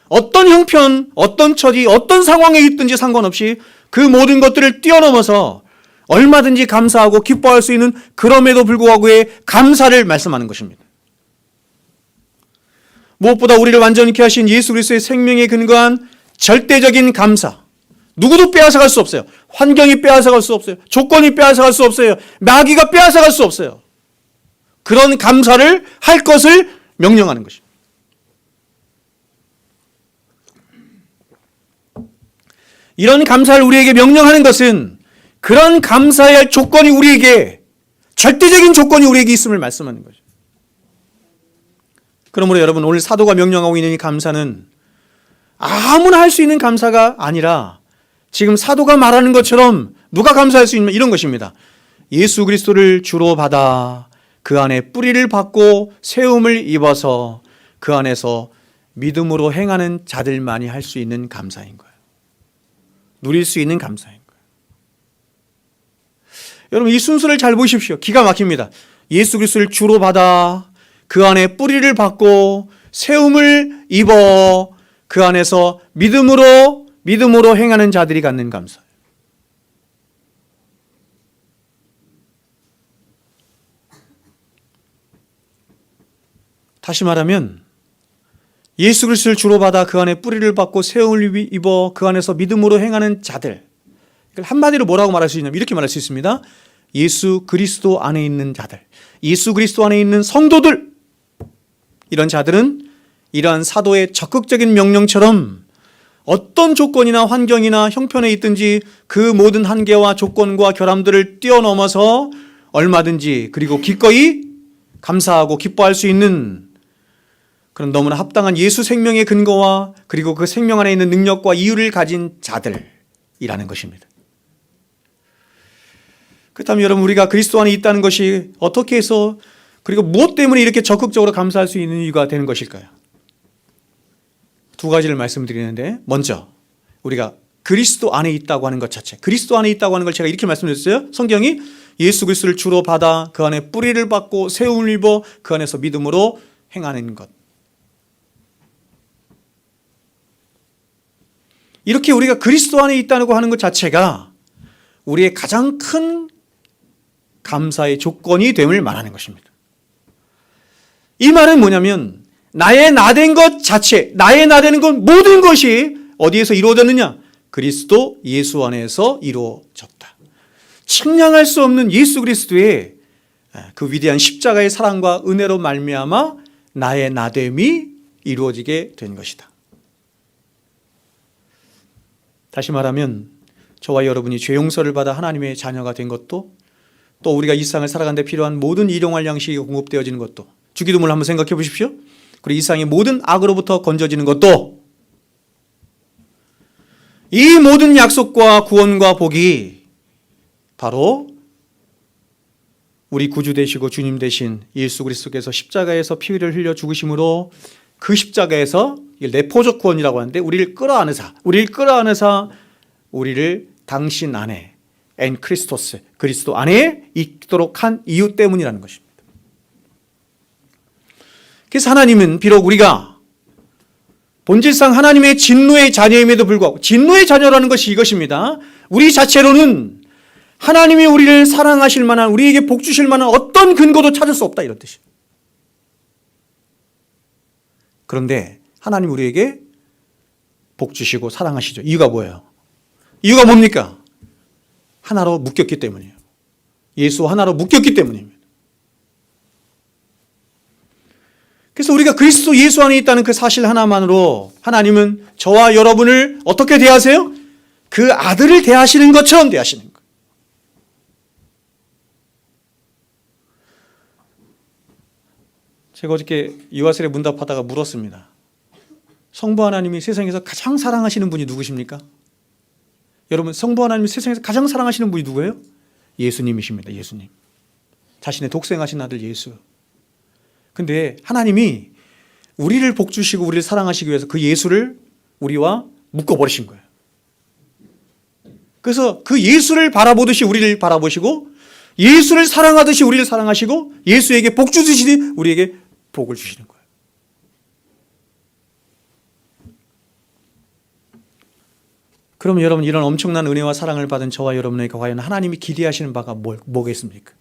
어떤 형편, 어떤 처지, 어떤 상황에 있든지 상관없이 그 모든 것들을 뛰어넘어서 얼마든지 감사하고 기뻐할 수 있는 그럼에도 불구하고의 감사를 말씀하는 것입니다. 무엇보다 우리를 완전케 하신 예수 그리스도의 생명에 근거한 절대적인 감사. 누구도 빼앗아갈 수 없어요. 환경이 빼앗아갈 수 없어요. 조건이 빼앗아갈 수 없어요. 마귀가 빼앗아갈 수 없어요. 그런 감사를 할 것을 명령하는 것입니다. 이런 감사를 우리에게 명령하는 것은 그런 감사해야 할 조건이 우리에게, 절대적인 조건이 우리에게 있음을 말씀하는 거죠. 그러므로 여러분, 오늘 사도가 명령하고 있는 이 감사는 아무나 할 수 있는 감사가 아니라 지금 사도가 말하는 것처럼 누가 감사할 수 있는 이런 것입니다. 예수 그리스도를 주로 받아 그 안에 뿌리를 받고 세움을 입어서 그 안에서 믿음으로 행하는 자들만이 할 수 있는 감사인 거예요. 누릴 수 있는 감사인 거예요. 여러분, 이 순서를 잘 보십시오. 기가 막힙니다. 예수 그리스도를 주로 받아 그 안에 뿌리를 받고 세움을 입어 그 안에서 믿음으로 행하는 자들이 갖는 감사예요. 다시 말하면 예수 그리스도를 주로 받아 그 안에 뿌리를 받고 세움을 입어 그 안에서 믿음으로 행하는 자들. 한마디로 뭐라고 말할 수 있냐면 이렇게 말할 수 있습니다. 예수 그리스도 안에 있는 자들, 예수 그리스도 안에 있는 성도들, 이런 자들은 이러한 사도의 적극적인 명령처럼 어떤 조건이나 환경이나 형편에 있든지 그 모든 한계와 조건과 결함들을 뛰어넘어서 얼마든지 그리고 기꺼이 감사하고 기뻐할 수 있는 그런 너무나 합당한 예수 생명의 근거와 그리고 그 생명 안에 있는 능력과 이유를 가진 자들이라는 것입니다. 그렇다면 여러분, 우리가 그리스도 안에 있다는 것이 어떻게 해서 그리고 무엇 때문에 이렇게 적극적으로 감사할 수 있는 이유가 되는 것일까요? 두 가지를 말씀드리는데, 먼저 우리가 그리스도 안에 있다고 하는 것 자체, 그리스도 안에 있다고 하는 걸 제가 이렇게 말씀드렸어요. 성경이 예수 그리스도를 주로 받아 그 안에 뿌리를 받고 세움을 입어 그 안에서 믿음으로 행하는 것. 이렇게 우리가 그리스도 안에 있다고 하는 것 자체가 우리의 가장 큰 감사의 조건이 됨을 말하는 것입니다. 이 말은 뭐냐면 나의 나된 것 자체, 나의 나되는 것 모든 것이 어디에서 이루어졌느냐? 그리스도 예수 안에서 이루어졌다. 측량할 수 없는 예수 그리스도의 그 위대한 십자가의 사랑과 은혜로 말미암아 나의 나됨이 이루어지게 된 것이다. 다시 말하면 저와 여러분이 죄 용서를 받아 하나님의 자녀가 된 것도, 또 우리가 이 세상을 살아가는 데 필요한 모든 일용할 양식이 공급되어지는 것도, 주기도문을 한번 생각해 보십시오. 그리고 이 세상의 모든 악으로부터 건져지는 것도, 이 모든 약속과 구원과 복이 바로 우리 구주 되시고 주님 되신 예수 그리스도께서 십자가에서 피를 흘려 죽으심으로 그 십자가에서 내포적 구원이라고 하는데 우리를 끌어안으사 우리를 당신 안에 엔 크리스토스, 그리스도 안에 있도록 한 이유 때문이라는 것입니다. 그래서 하나님은 비록 우리가 본질상 하나님의 진노의 자녀임에도 불구하고, 진노의 자녀라는 것이 이것입니다. 우리 자체로는 하나님이 우리를 사랑하실 만한, 우리에게 복 주실 만한 어떤 근거도 찾을 수 없다, 이런 뜻이에요. 그런데 하나님 우리에게 복 주시고 사랑하시죠. 이유가 뭐예요? 이유가 뭡니까? 하나로 묶였기 때문이에요. 예수 하나로 묶였기 때문입니다. 그래서 우리가 그리스도 예수 안에 있다는 그 사실 하나만으로 하나님은 저와 여러분을 어떻게 대하세요? 그 아들을 대하시는 것처럼 대하시는 거예요. 제가 어저께 유아셀에 문답하다가 물었습니다. 성부 하나님이 세상에서 가장 사랑하시는 분이 누구십니까? 여러분, 성부 하나님이 세상에서 가장 사랑하시는 분이 누구예요? 예수님이십니다. 예수님. 자신의 독생하신 아들 예수. 근데 하나님이 우리를 복주시고 우리를 사랑하시기 위해서 그 예수를 우리와 묶어버리신 거예요. 그래서 그 예수를 바라보듯이 우리를 바라보시고 예수를 사랑하듯이 우리를 사랑하시고 예수에게 복 주시듯이 우리에게 복을 주시는 거예요. 그럼 여러분, 이런 엄청난 은혜와 사랑을 받은 저와 여러분에게 과연 하나님이 기대하시는 바가 뭐겠습니까?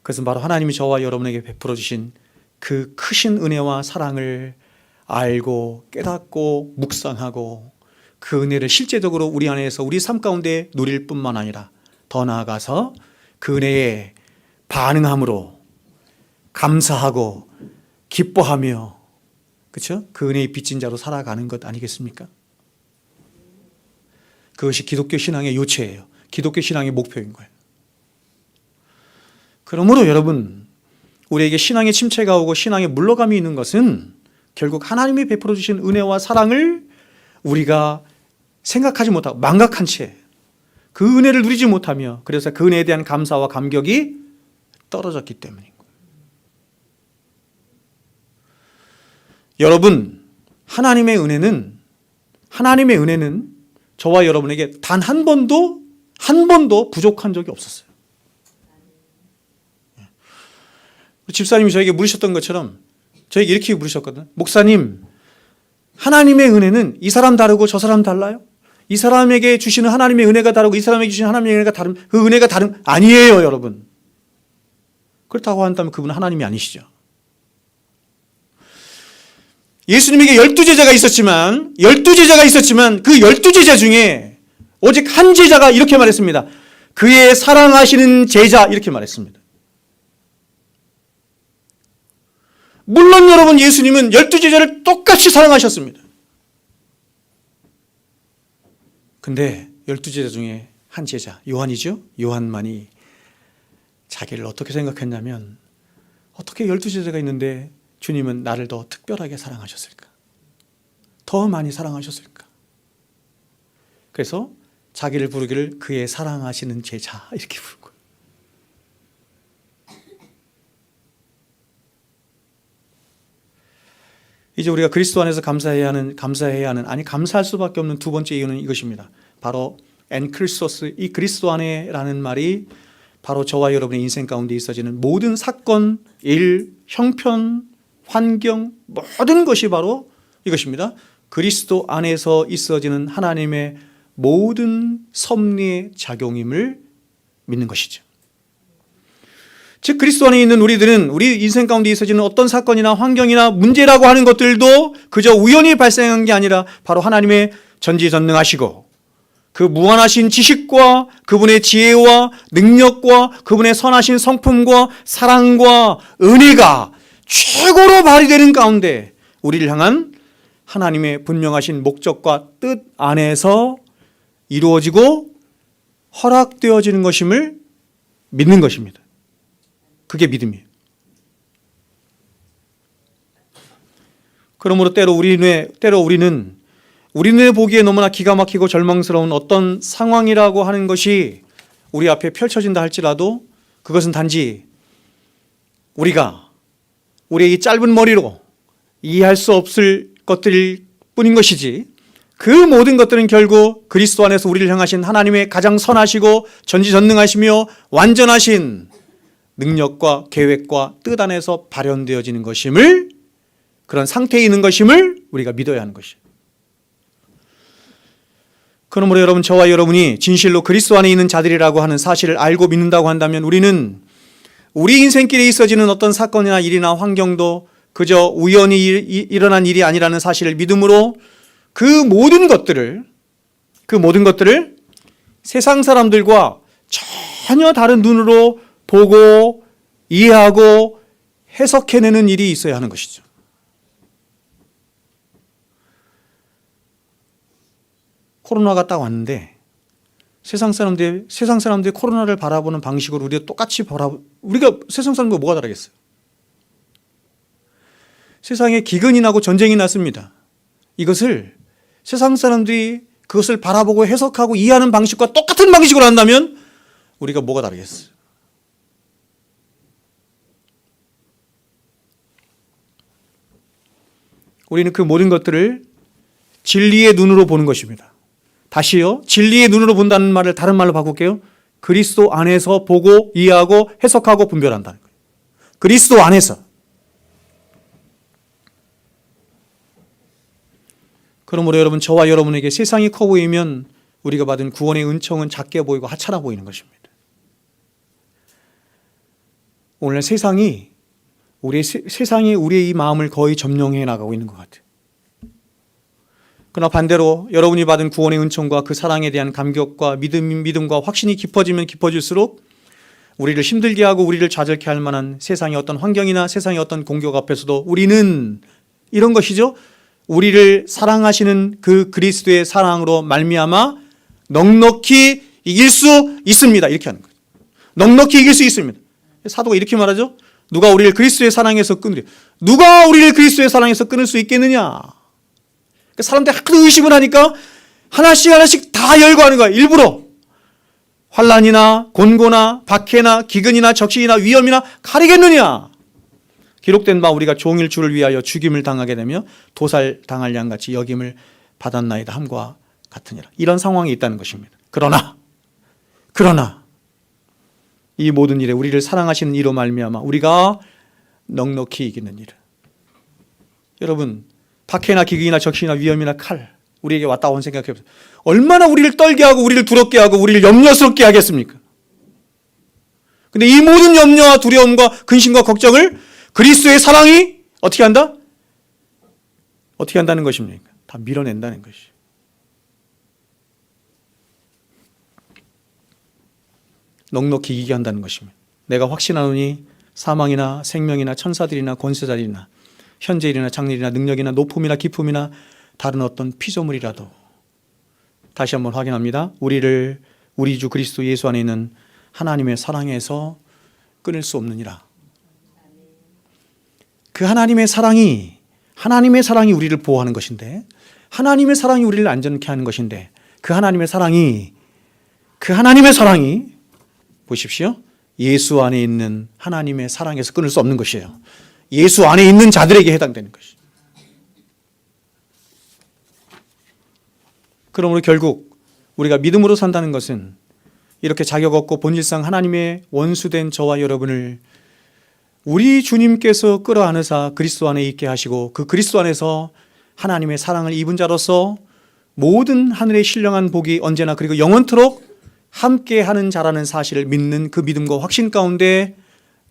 그것은 바로 하나님이 저와 여러분에게 베풀어 주신 그 크신 은혜와 사랑을 알고 깨닫고 묵상하고 그 은혜를 실제적으로 우리 안에서 우리 삶 가운데 누릴 뿐만 아니라 더 나아가서 그 은혜에 반응함으로 감사하고 기뻐하며, 그렇죠? 그 은혜의 빚진 자로 살아가는 것 아니겠습니까? 그것이 기독교 신앙의 요체예요. 기독교 신앙의 목표인 거예요. 그러므로 여러분, 우리에게 신앙의 침체가 오고 신앙의 물러감이 있는 것은 결국 하나님이 베풀어 주신 은혜와 사랑을 우리가 생각하지 못하고 망각한 채 그 은혜를 누리지 못하며, 그래서 그 은혜에 대한 감사와 감격이 떨어졌기 때문인 거예요. 여러분, 하나님의 은혜는 저와 여러분에게 단 한 번도 부족한 적이 없었어요. 집사님이 저에게 물으셨던 것처럼 저에게 이렇게 물으셨거든요. 목사님, 하나님의 은혜는 이 사람 다르고 저 사람 달라요? 이 사람에게 주시는 하나님의 은혜가 다르고 이 사람에게 주시는 하나님의 은혜가 다른, 그 은혜가 다른, 아니에요, 여러분. 그렇다고 한다면 그분은 하나님이 아니시죠. 예수님에게 12제자가 있었지만 그 12제자 중에 오직 한 제자가 이렇게 말했습니다. 그의 사랑하시는 제자, 이렇게 말했습니다. 물론 여러분, 예수님은 12제자를 똑같이 사랑하셨습니다. 근데 12제자 중에 한 제자, 요한이죠? 요한만이 자기를 어떻게 생각했냐면, 어떻게 12제자가 있는데 주님은 나를 더 특별하게 사랑하셨을까? 더 많이 사랑하셨을까? 그래서 자기를 부르기를 그의 사랑하시는 제자, 이렇게 부른 거예요. 이제 우리가 그리스도 안에서 감사할 수밖에 없는 두 번째 이유는 이것입니다. 바로 엔크리스토스, 이 그리스도 안에라는 말이 바로 저와 여러분의 인생 가운데 있어지는 모든 사건, 일, 형편, 환경, 모든 것이 바로 이것입니다. 그리스도 안에서 있어지는 하나님의 모든 섭리의 작용임을 믿는 것이죠. 즉, 그리스도 안에 있는 우리들은 우리 인생 가운데 있어지는 어떤 사건이나 환경이나 문제라고 하는 것들도 그저 우연히 발생한 게 아니라 바로 하나님의 전지전능하시고 그 무한하신 지식과 그분의 지혜와 능력과 그분의 선하신 성품과 사랑과 은혜가 최고로 발휘되는 가운데 우리를 향한 하나님의 분명하신 목적과 뜻 안에서 이루어지고 허락되어지는 것임을 믿는 것입니다. 그게 믿음이에요. 그러므로 때로 우리는 우리 눈에 보기에 너무나 기가 막히고 절망스러운 어떤 상황이라고 하는 것이 우리 앞에 펼쳐진다 할지라도 그것은 단지 우리의 이 짧은 머리로 이해할 수 없을 것들일 뿐인 것이지, 그 모든 것들은 결국 그리스도 안에서 우리를 향하신 하나님의 가장 선하시고 전지전능하시며 완전하신 능력과 계획과 뜻 안에서 발현되어지는 것임을, 그런 상태에 있는 것임을 우리가 믿어야 하는 것이에요. 그러므로 여러분, 저와 여러분이 진실로 그리스도 안에 있는 자들이라고 하는 사실을 알고 믿는다고 한다면 우리는 우리 인생길에 있어지는 어떤 사건이나 일이나 환경도 그저 우연히 일어난 일이 아니라는 사실을 믿음으로 그 모든 것들을 세상 사람들과 전혀 다른 눈으로 보고 이해하고 해석해내는 일이 있어야 하는 것이죠. 코로나가 딱 왔는데 세상 사람들이 코로나를 바라보는 방식으로 우리가 똑같이 우리가 세상 사람과 뭐가 다르겠어요? 세상에 기근이 나고 전쟁이 났습니다. 이것을 세상 사람들이 그것을 바라보고 해석하고 이해하는 방식과 똑같은 방식으로 한다면 우리가 뭐가 다르겠어요? 우리는 그 모든 것들을 진리의 눈으로 보는 것입니다. 다시요. 진리의 눈으로 본다는 말을 다른 말로 바꿀게요. 그리스도 안에서 보고 이해하고 해석하고 분별한다는 거예요. 그리스도 안에서. 그러므로 여러분, 저와 여러분에게 세상이 커 보이면 우리가 받은 구원의 은총은 작게 보이고 하찮아 보이는 것입니다. 오늘 세상이 우리의 이 마음을 거의 점령해 나가고 있는 것 같아요. 그러나 반대로 여러분이 받은 구원의 은총과 그 사랑에 대한 감격과 믿음과 확신이 깊어지면 깊어질수록 우리를 힘들게 하고 우리를 좌절케 할 만한 세상의 어떤 환경이나 세상의 어떤 공격 앞에서도 우리는 이런 것이죠. 우리를 사랑하시는 그 그리스도의 사랑으로 말미암아 넉넉히 이길 수 있습니다. 이렇게 하는 거예요. 넉넉히 이길 수 있습니다. 사도가 이렇게 말하죠. 누가 우리를 그리스도의 사랑에서 끊으려. 누가 우리를 그리스도의 사랑에서 끊을 수 있겠느냐. 사람들이 하도 의심을 하니까 하나씩 다 열거하는 거야. 일부러. 환난이나 곤고나 박해나 기근이나 적신이나 위험이나 가리겠느냐. 기록된 바 우리가 종일 주를 위하여 죽임을 당하게 되며 도살당할 양같이 여김을 받았나이다 함과 같으니라. 이런 상황이 있다는 것입니다. 그러나 이 모든 일에 우리를 사랑하시는 이로 말미암아 우리가 넉넉히 이기는 일을. 여러분, 박해나 기근이나 적신이나 위험이나 칼 우리에게 왔다 온 생각해 보세요. 얼마나 우리를 떨게 하고 우리를 두렵게 하고 우리를 염려스럽게 하겠습니까? 근데 이 모든 염려와 두려움과 근심과 걱정을 그리스도의 사랑이 어떻게 한다? 어떻게 한다는 것입니까? 다 밀어낸다는 것이죠. 넉넉히 이기게 한다는 것입니다. 내가 확신하노니 사망이나 생명이나 천사들이나 권세자들이나 현재일이나 장래일이나 능력이나 높음이나 깊음이나 다른 어떤 피조물이라도. 다시 한번 확인합니다. 우리를 우리 주 그리스도 예수 안에 있는 하나님의 사랑에서 끊을 수 없느니라. 그 하나님의 사랑이 우리를 보호하는 것인데, 하나님의 사랑이 우리를 안전케 하는 것인데, 그 하나님의 사랑이 보십시오. 예수 안에 있는 하나님의 사랑에서 끊을 수 없는 것이에요. 예수 안에 있는 자들에게 해당되는 것이죠. 그러므로 결국 우리가 믿음으로 산다는 것은 이렇게 자격 없고 본질상 하나님의 원수된 저와 여러분을 우리 주님께서 끌어안으사 그리스도 안에 있게 하시고 그 그리스도 안에서 하나님의 사랑을 입은 자로서 모든 하늘의 신령한 복이 언제나 그리고 영원토록 함께하는 자라는 사실을 믿는 그 믿음과 확신 가운데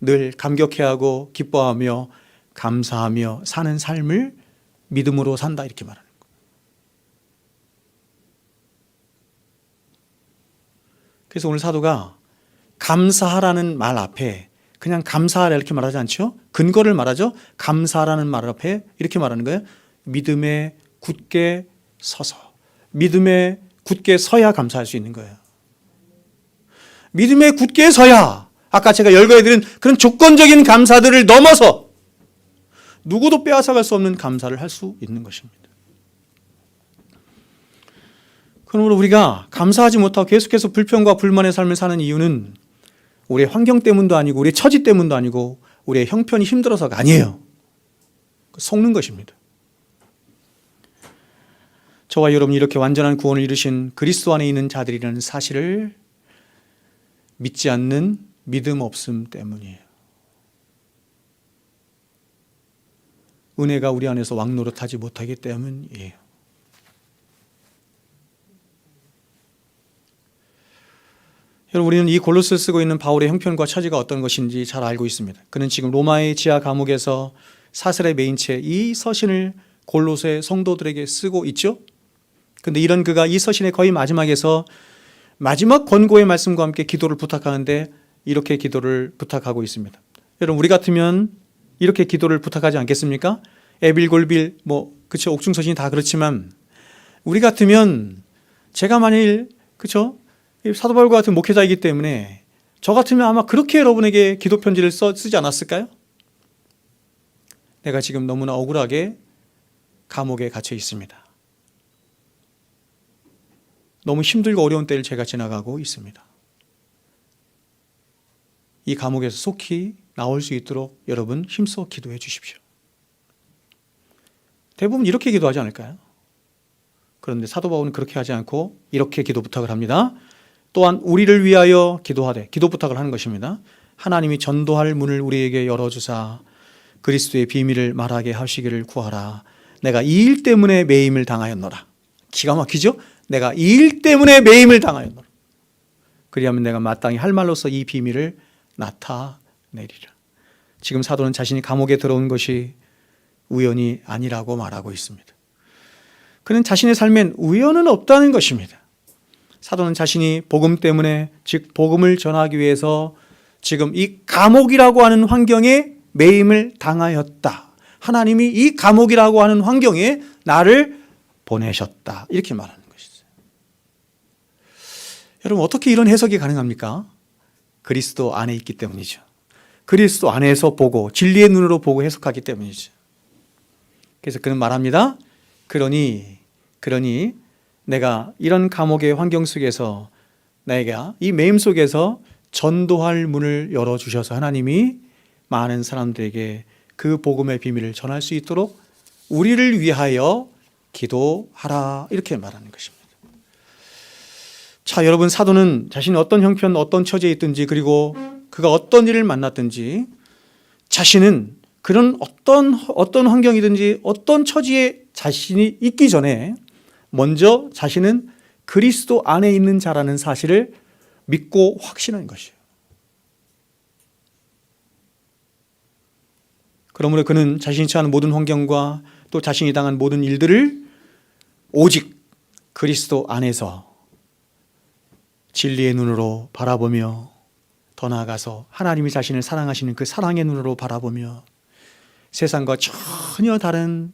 늘 감격해하고 기뻐하며 감사하며 사는 삶을 믿음으로 산다, 이렇게 말하는 거예요. 그래서 오늘 사도가 감사하라는 말 앞에 그냥 감사하라 이렇게 말하지 않죠? 근거를 말하죠. 감사라는 말 앞에 이렇게 말하는 거예요. 믿음에 굳게 서서. 믿음에 굳게 서야 감사할 수 있는 거예요. 믿음에 굳게 서야 아까 제가 열거해드린 그런 조건적인 감사들을 넘어서 누구도 빼앗아갈 수 없는 감사를 할 수 있는 것입니다. 그러므로 우리가 감사하지 못하고 계속해서 불평과 불만의 삶을 사는 이유는 우리의 환경 때문도 아니고 우리의 처지 때문도 아니고 우리의 형편이 힘들어서가 아니에요. 속는 것입니다. 저와 여러분이 이렇게 완전한 구원을 이루신 그리스도 안에 있는 자들이라는 사실을 믿지 않는 믿음 없음 때문이에요. 은혜가 우리 안에서 왕노릇하지 못하기 때문이에요. 여러분, 우리는 이 골로새를 쓰고 있는 바울의 형편과 처지가 어떤 것인지 잘 알고 있습니다. 그는 지금 로마의 지하 감옥에서 사슬에 매인 채 이 서신을 골로새 성도들에게 쓰고 있죠. 그런데 이런 그가 이 서신의 거의 마지막에서 마지막 권고의 말씀과 함께 기도를 부탁하는데 이렇게 기도를 부탁하고 있습니다. 여러분, 우리 같으면 이렇게 기도를 부탁하지 않겠습니까? 에빌골빌 그쵸, 옥중서신이 다 그렇지만 우리 같으면 제가 만일 그쵸, 사도 바울과 같은 목회자이기 때문에 저 같으면 아마 그렇게 여러분에게 기도 편지를 쓰지 않았을까요? 내가 지금 너무나 억울하게 감옥에 갇혀 있습니다. 너무 힘들고 어려운 때를 제가 지나가고 있습니다. 이 감옥에서 속히 나올 수 있도록 여러분 힘써 기도해 주십시오. 대부분 이렇게 기도하지 않을까요? 그런데 사도 바울은 그렇게 하지 않고 이렇게 기도 부탁을 합니다. 또한 우리를 위하여 기도하되, 기도 부탁을 하는 것입니다. 하나님이 전도할 문을 우리에게 열어주사 그리스도의 비밀을 말하게 하시기를 구하라. 내가 이 일 때문에 매임을 당하였노라. 기가 막히죠? 내가 이 일 때문에 매임을 당하였노라. 그리하면 내가 마땅히 할 말로서 이 비밀을 나타내리라. 지금 사도는 자신이 감옥에 들어온 것이 우연이 아니라고 말하고 있습니다. 그는 자신의 삶엔 우연은 없다는 것입니다. 사도는 자신이 복음 때문에, 즉 복음을 전하기 위해서 지금 이 감옥이라고 하는 환경에 매임을 당하였다. 하나님이 이 감옥이라고 하는 환경에 나를 보내셨다. 이렇게 말하는 것이죠. 여러분, 어떻게 이런 해석이 가능합니까? 그리스도 안에 있기 때문이죠. 그리스도 안에서 보고 진리의 눈으로 보고 해석하기 때문이죠. 그래서 그는 말합니다. 그러니 내가 이런 감옥의 환경 속에서 내가 이 매임 속에서 전도할 문을 열어주셔서 하나님이 많은 사람들에게 그 복음의 비밀을 전할 수 있도록 우리를 위하여 기도하라. 이렇게 말하는 것입니다. 자, 여러분, 사도는 자신이 어떤 형편, 어떤 처지에 있든지, 그리고 그가 어떤 일을 만났든지 자신은 그런 어떤 환경이든지 어떤 처지에 자신이 있기 전에 먼저 자신은 그리스도 안에 있는 자라는 사실을 믿고 확신한 것이에요. 그러므로 그는 자신이 처한 모든 환경과 또 자신이 당한 모든 일들을 오직 그리스도 안에서 진리의 눈으로 바라보며, 더 나아가서 하나님이 자신을 사랑하시는 그 사랑의 눈으로 바라보며 세상과 전혀 다른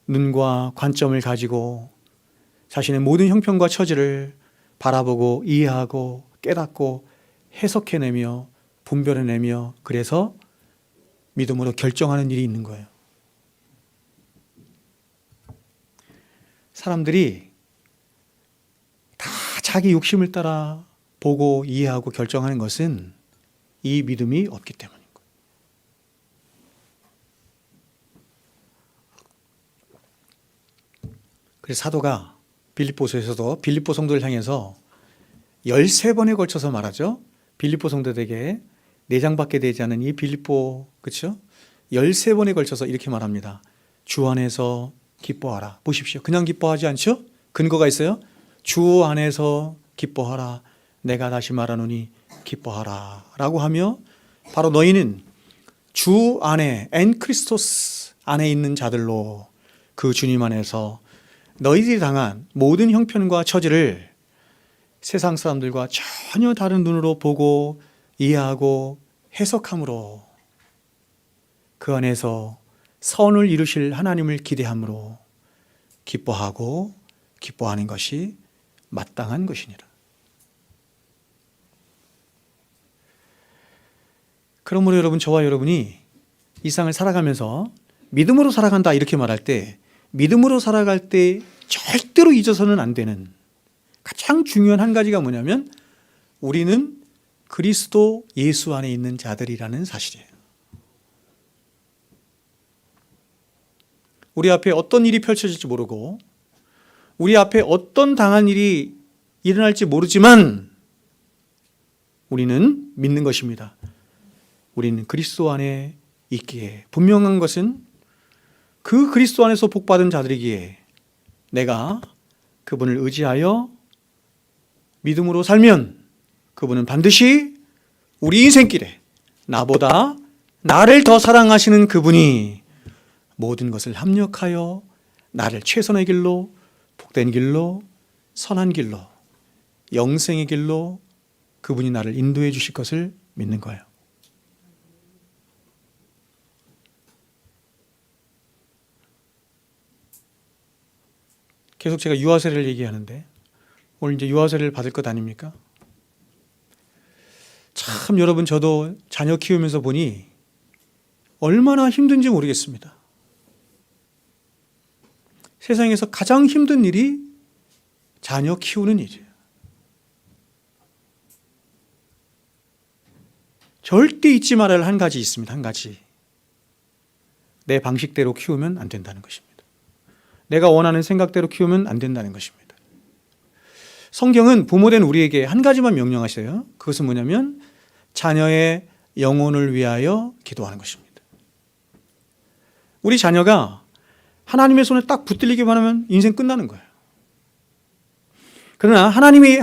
눈과 관점을 가지고 자신의 모든 형편과 처지를 바라보고 이해하고 깨닫고 해석해내며 분별해내며, 그래서 믿음으로 결정하는 일이 있는 거예요. 사람들이 다 자기 욕심을 따라 보고 이해하고 결정하는 것은 이 믿음이 없기 때문인 거예요. 그래서 사도가 빌립보서에서도 빌립보 성도를 향해서 13번에 걸쳐서 말하죠. 빌립보 성도들에게 4장밖에 되지 않은 이 빌립보, 그렇죠? 13번에 걸쳐서 이렇게 말합니다. 주 안에서 기뻐하라. 보십시오. 그냥 기뻐하지 않죠? 근거가 있어요. 주 안에서 기뻐하라. 내가 다시 말하노니 기뻐하라. 라고 하며 바로 너희는 주 안에, 엔 크리스토스 안에 있는 자들로 그 주님 안에서 너희들이 당한 모든 형편과 처지를 세상 사람들과 전혀 다른 눈으로 보고 이해하고 해석함으로 그 안에서 선을 이루실 하나님을 기대함으로 기뻐하고 기뻐하는 것이 마땅한 것이니라. 그러므로 여러분, 저와 여러분이 이 세상을 살아가면서 믿음으로 살아간다 이렇게 말할 때, 믿음으로 살아갈 때 절대로 잊어서는 안 되는 가장 중요한 한 가지가 뭐냐면 우리는 그리스도 예수 안에 있는 자들이라는 사실이에요. 우리 앞에 어떤 일이 펼쳐질지 모르고 우리 앞에 어떤 당한 일이 일어날지 모르지만 우리는 믿는 것입니다. 우리는 그리스도 안에 있기에, 분명한 것은 그 그리스도 안에서 복받은 자들이기에 내가 그분을 의지하여 믿음으로 살면 그분은 반드시 우리 인생길에 나보다 나를 더 사랑하시는 그분이 모든 것을 합력하여 나를 최선의 길로, 복된 길로, 선한 길로, 영생의 길로 그분이 나를 인도해 주실 것을 믿는 거예요. 계속 제가 유아세를 얘기하는데 오늘 이제 유아세를 받을 것 아닙니까? 참 여러분, 저도 자녀 키우면서 보니 얼마나 힘든지 모르겠습니다. 세상에서 가장 힘든 일이 자녀 키우는 일이에요. 절대 잊지 말아야 할 한 가지 있습니다. 한 가지. 내 방식대로 키우면 안 된다는 것입니다. 내가 원하는 생각대로 키우면 안 된다는 것입니다. 성경은 부모된 우리에게 한 가지만 명령하셔요. 그것은 뭐냐면 자녀의 영혼을 위하여 기도하는 것입니다. 우리 자녀가 하나님의 손에 딱 붙들리기만 하면 인생 끝나는 거예요. 그러나 하나님의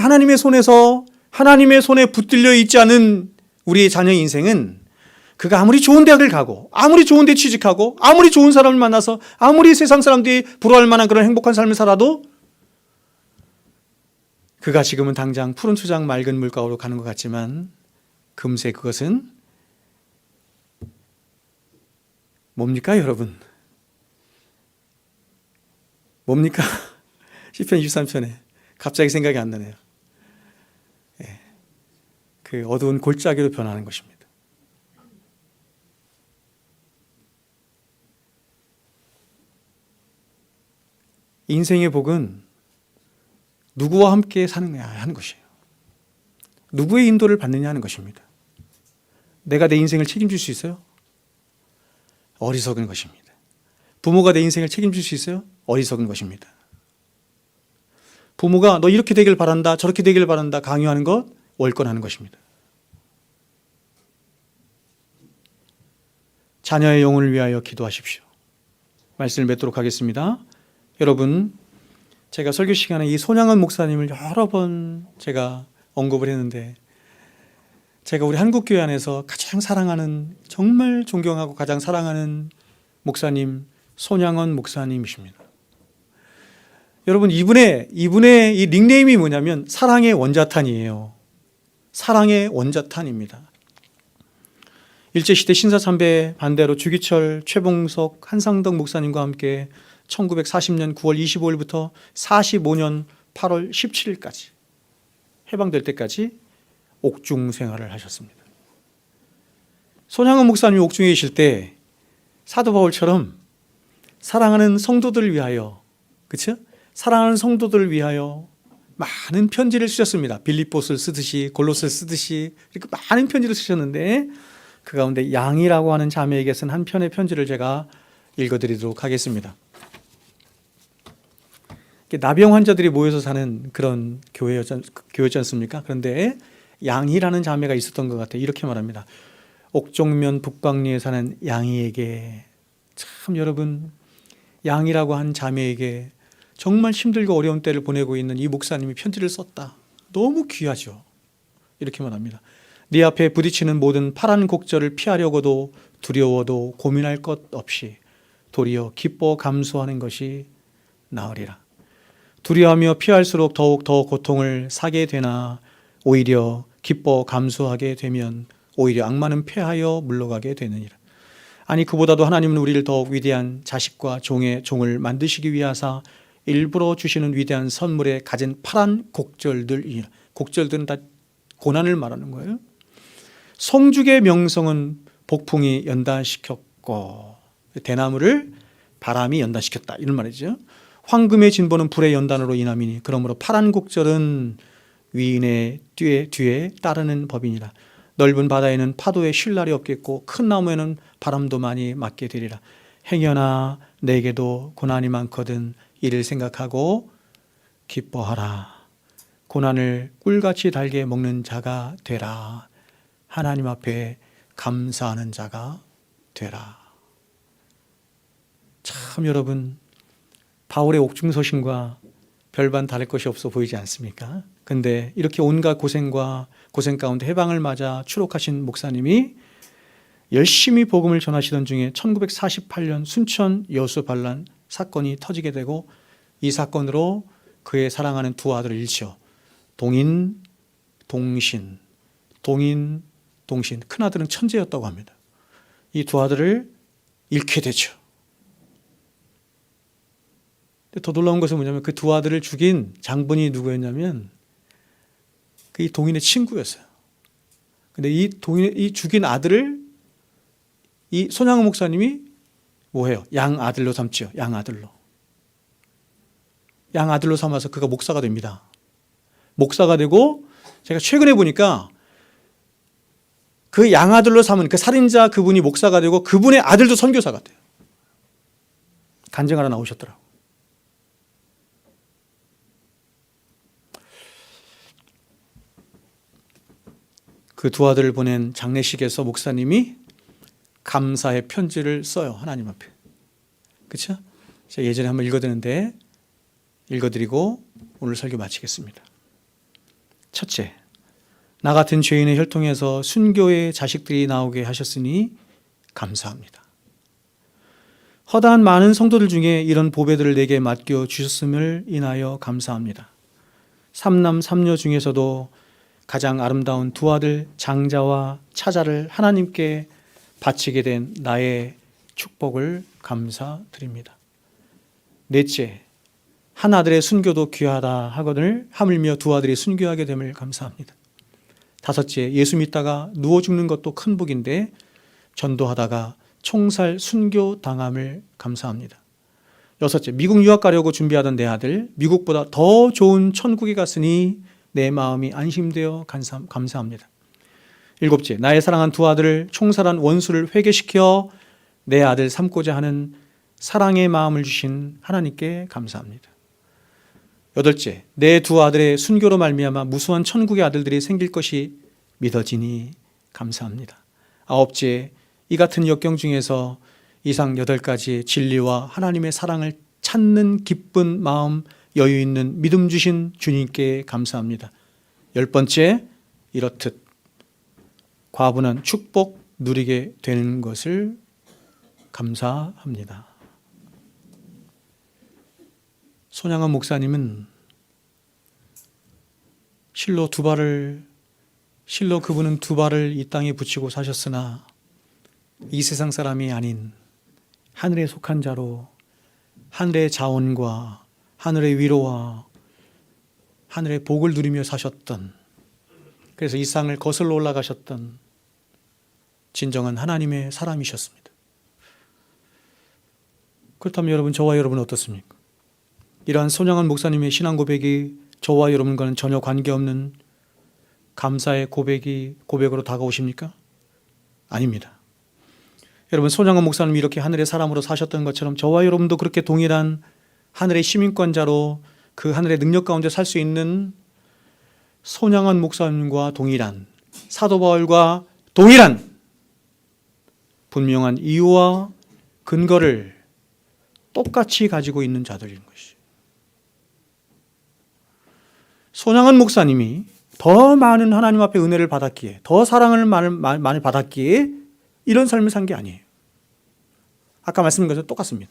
손에 붙들려 있지 않은 우리의 자녀의 인생은 그가 아무리 좋은 대학을 가고 아무리 좋은 데 취직하고 아무리 좋은 사람을 만나서 아무리 세상 사람들이 부러워할 만한 그런 행복한 삶을 살아도 그가 지금은 당장 푸른 초장 맑은 물가로 가는 것 같지만 금세 그것은 뭡니까 여러분? 뭡니까? 시편 23편에 갑자기 생각이 안 나네요. 그 어두운 골짜기로 변하는 것입니다. 인생의 복은 누구와 함께 사느냐 하는 것이에요. 누구의 인도를 받느냐 하는 것입니다. 내가 내 인생을 책임질 수 있어요? 어리석은 것입니다. 부모가 내 인생을 책임질 수 있어요? 어리석은 것입니다. 부모가 너 이렇게 되길 바란다, 저렇게 되길 바란다 강요하는 것, 월권하는 것입니다. 자녀의 영혼을 위하여 기도하십시오. 말씀을 맺도록 하겠습니다. 여러분, 제가 설교 시간에 이 손양원 목사님을 여러 번 제가 언급을 했는데 제가 우리 한국교회 안에서 가장 사랑하는, 정말 존경하고 가장 사랑하는 목사님 손양원 목사님이십니다. 여러분, 이분의 이 닉네임이 뭐냐면 사랑의 원자탄이에요. 사랑의 원자탄입니다. 일제시대 신사참배 반대로 주기철, 최봉석, 한상덕 목사님과 함께 1940년 9월 25일부터 45년 8월 17일까지 해방될 때까지 옥중 생활을 하셨습니다. 손양원 목사님이 옥중에 계실 때 사도 바울처럼 사랑하는 성도들을 위하여, 그렇죠? 사랑하는 성도들을 위하여 많은 편지를 쓰셨습니다. 빌립보서를 쓰듯이 골로새를 쓰듯이 이렇게 많은 편지를 쓰셨는데 그 가운데 양이라고 하는 자매에게 쓴 한 편의 편지를 제가 읽어드리도록 하겠습니다. 나병 환자들이 모여서 사는 그런 교회였지 않습니까? 그런데 양이라는 자매가 있었던 것 같아요. 이렇게 말합니다. 옥종면 북방리에 사는 양이에게, 참 여러분, 양이라고 한 자매에게 정말 힘들고 어려운 때를 보내고 있는 이 목사님이 편지를 썼다. 너무 귀하죠. 이렇게 말합니다. 네 앞에 부딪히는 모든 파란 곡절을 피하려고도 두려워도 고민할 것 없이 도리어 기뻐 감수하는 것이 나으리라. 두려워하며 피할수록 더욱 더 고통을 사게 되나 오히려 기뻐 감수하게 되면 오히려 악마는 패하여 물러가게 되느니라. 아니 그보다도 하나님은 우리를 더욱 위대한 자식과 종을 만드시기 위하사 일부러 주시는 위대한 선물에 가진 파란 곡절들이라. 곡절들은 다 고난을 말하는 거예요. 성죽의 명성은 복풍이 연단시켰고, 대나무를 바람이 연단시켰다 이런 말이죠. 황금의 진보는 불의 연단으로 인함이니 그러므로 파란 곡절은 위인의 뒤에 따르는 법이니라. 넓은 바다에는 파도에 쉴 날이 없겠고 큰 나무에는 바람도 많이 맞게 되리라. 행여나 내게도 고난이 많거든 이를 생각하고 기뻐하라. 고난을 꿀같이 달게 먹는 자가 되라. 하나님 앞에 감사하는 자가 되라. 참 여러분, 바울의 옥중서신과 별반 다를 것이 없어 보이지 않습니까? 근데 이렇게 온갖 고생과 고생 가운데 해방을 맞아 추록하신 목사님이 열심히 복음을 전하시던 중에 1948년 순천 여수 반란 사건이 터지게 되고 이 사건으로 그의 사랑하는 두 아들을 잃죠. 동인, 동신. 큰 아들은 천재였다고 합니다. 이 두 아들을 잃게 되죠. 더 놀라운 것은 뭐냐면 그 두 아들을 죽인 장본인이 누구였냐면 그 동인의 친구였어요. 근데 이 죽인 아들을 이 손양원 목사님이 뭐해요? 양아들로 삼지요. 양아들로 삼아서 그가 목사가 됩니다. 목사가 되고 제가 최근에 보니까 그 양아들로 삼은 그 살인자 그분이 목사가 되고 그분의 아들도 선교사가 돼요. 간증하러 나오셨더라고요. 그 두 아들을 보낸 장례식에서 목사님이 감사의 편지를 써요. 하나님 앞에. 그렇죠? 제가 예전에 한번 읽어드렸는데 읽어드리고 오늘 설교 마치겠습니다. 첫째, 나 같은 죄인의 혈통에서 순교의 자식들이 나오게 하셨으니 감사합니다. 허다한 많은 성도들 중에 이런 보배들을 내게 맡겨 주셨음을 인하여 감사합니다. 삼남 삼녀 중에서도 가장 아름다운 두 아들 장자와 차자를 하나님께 바치게 된 나의 축복을 감사드립니다. 넷째, 한 아들의 순교도 귀하다 하거늘 하물며 두 아들이 순교하게 됨을 감사합니다. 다섯째, 예수 믿다가 누워 죽는 것도 큰 복인데 전도하다가 총살 순교 당함을 감사합니다. 여섯째, 미국 유학 가려고 준비하던 내 아들 미국보다 더 좋은 천국에 갔으니 내 마음이 안심되어 감사합니다. 일곱째, 나의 사랑한 두 아들을 총살한 원수를 회개시켜 내 아들 삼고자 하는 사랑의 마음을 주신 하나님께 감사합니다. 여덟째, 내 두 아들의 순교로 말미암아 무수한 천국의 아들들이 생길 것이 믿어지니 감사합니다. 아홉째, 이 같은 역경 중에서 이상 8가지의 진리와 하나님의 사랑을 찾는 기쁜 마음, 여유 있는 믿음 주신 주님께 감사합니다. 10번째, 이렇듯 과분한 축복 누리게 되는 것을 감사합니다. 손양원 목사님은 실로 그분은 두 발을 이 땅에 붙이고 사셨으나 이 세상 사람이 아닌 하늘에 속한 자로 하늘의 자원과 하늘의 위로와 하늘의 복을 누리며 사셨던, 그래서 이 땅을 거슬러 올라가셨던 진정한 하나님의 사람이셨습니다. 그렇다면 여러분, 저와 여러분은 어떻습니까? 이러한 손양원 목사님의 신앙 고백이 저와 여러분과는 전혀 관계없는 감사의 고백으로 다가오십니까? 아닙니다. 여러분, 손양원 목사님이 이렇게 하늘의 사람으로 사셨던 것처럼 저와 여러분도 그렇게 동일한 하늘의 시민권자로 그 하늘의 능력 가운데 살 수 있는 손양원 목사님과 동일한, 사도 바울과 동일한 분명한 이유와 근거를 똑같이 가지고 있는 자들인 것이죠. 손양원 목사님이 더 많은 하나님 앞에 은혜를 받았기에, 더 사랑을 많이 받았기에 이런 삶을 산 게 아니에요. 아까 말씀드린 것과 똑같습니다.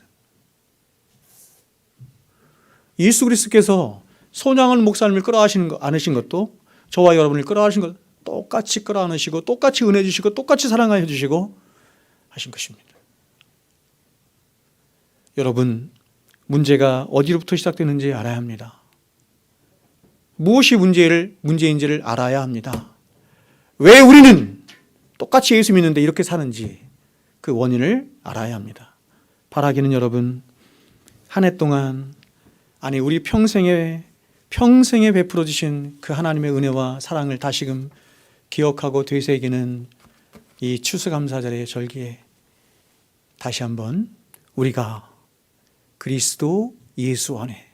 예수 그리스도께서 손양원 목사님을 끌어안으신 것도 저와 여러분을 끌어안으신 것 똑같이 끌어안으시고 똑같이 은혜 주시고 똑같이 사랑해 주시고 하신 것입니다. 여러분, 문제가 어디로부터 시작되는지 알아야 합니다. 무엇이 문제인지를 알아야 합니다. 왜 우리는 똑같이 예수 믿는데 이렇게 사는지 그 원인을 알아야 합니다. 바라기는 여러분, 한 해 동안, 아니 우리 평생에 베풀어 주신 그 하나님의 은혜와 사랑을 다시금 기억하고 되새기는 이 추수감사절의 절기에 다시 한번 우리가 그리스도 예수 안에,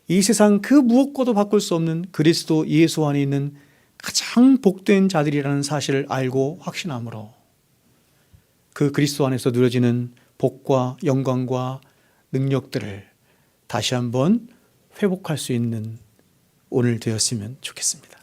이 세상 그 무엇과도 바꿀 수 없는 그리스도 예수 안에 있는 가장 복된 자들이라는 사실을 알고 확신함으로 그 그리스도 안에서 누려지는 복과 영광과 능력들을 다시 한번 회복할 수 있는 오늘 되었으면 좋겠습니다.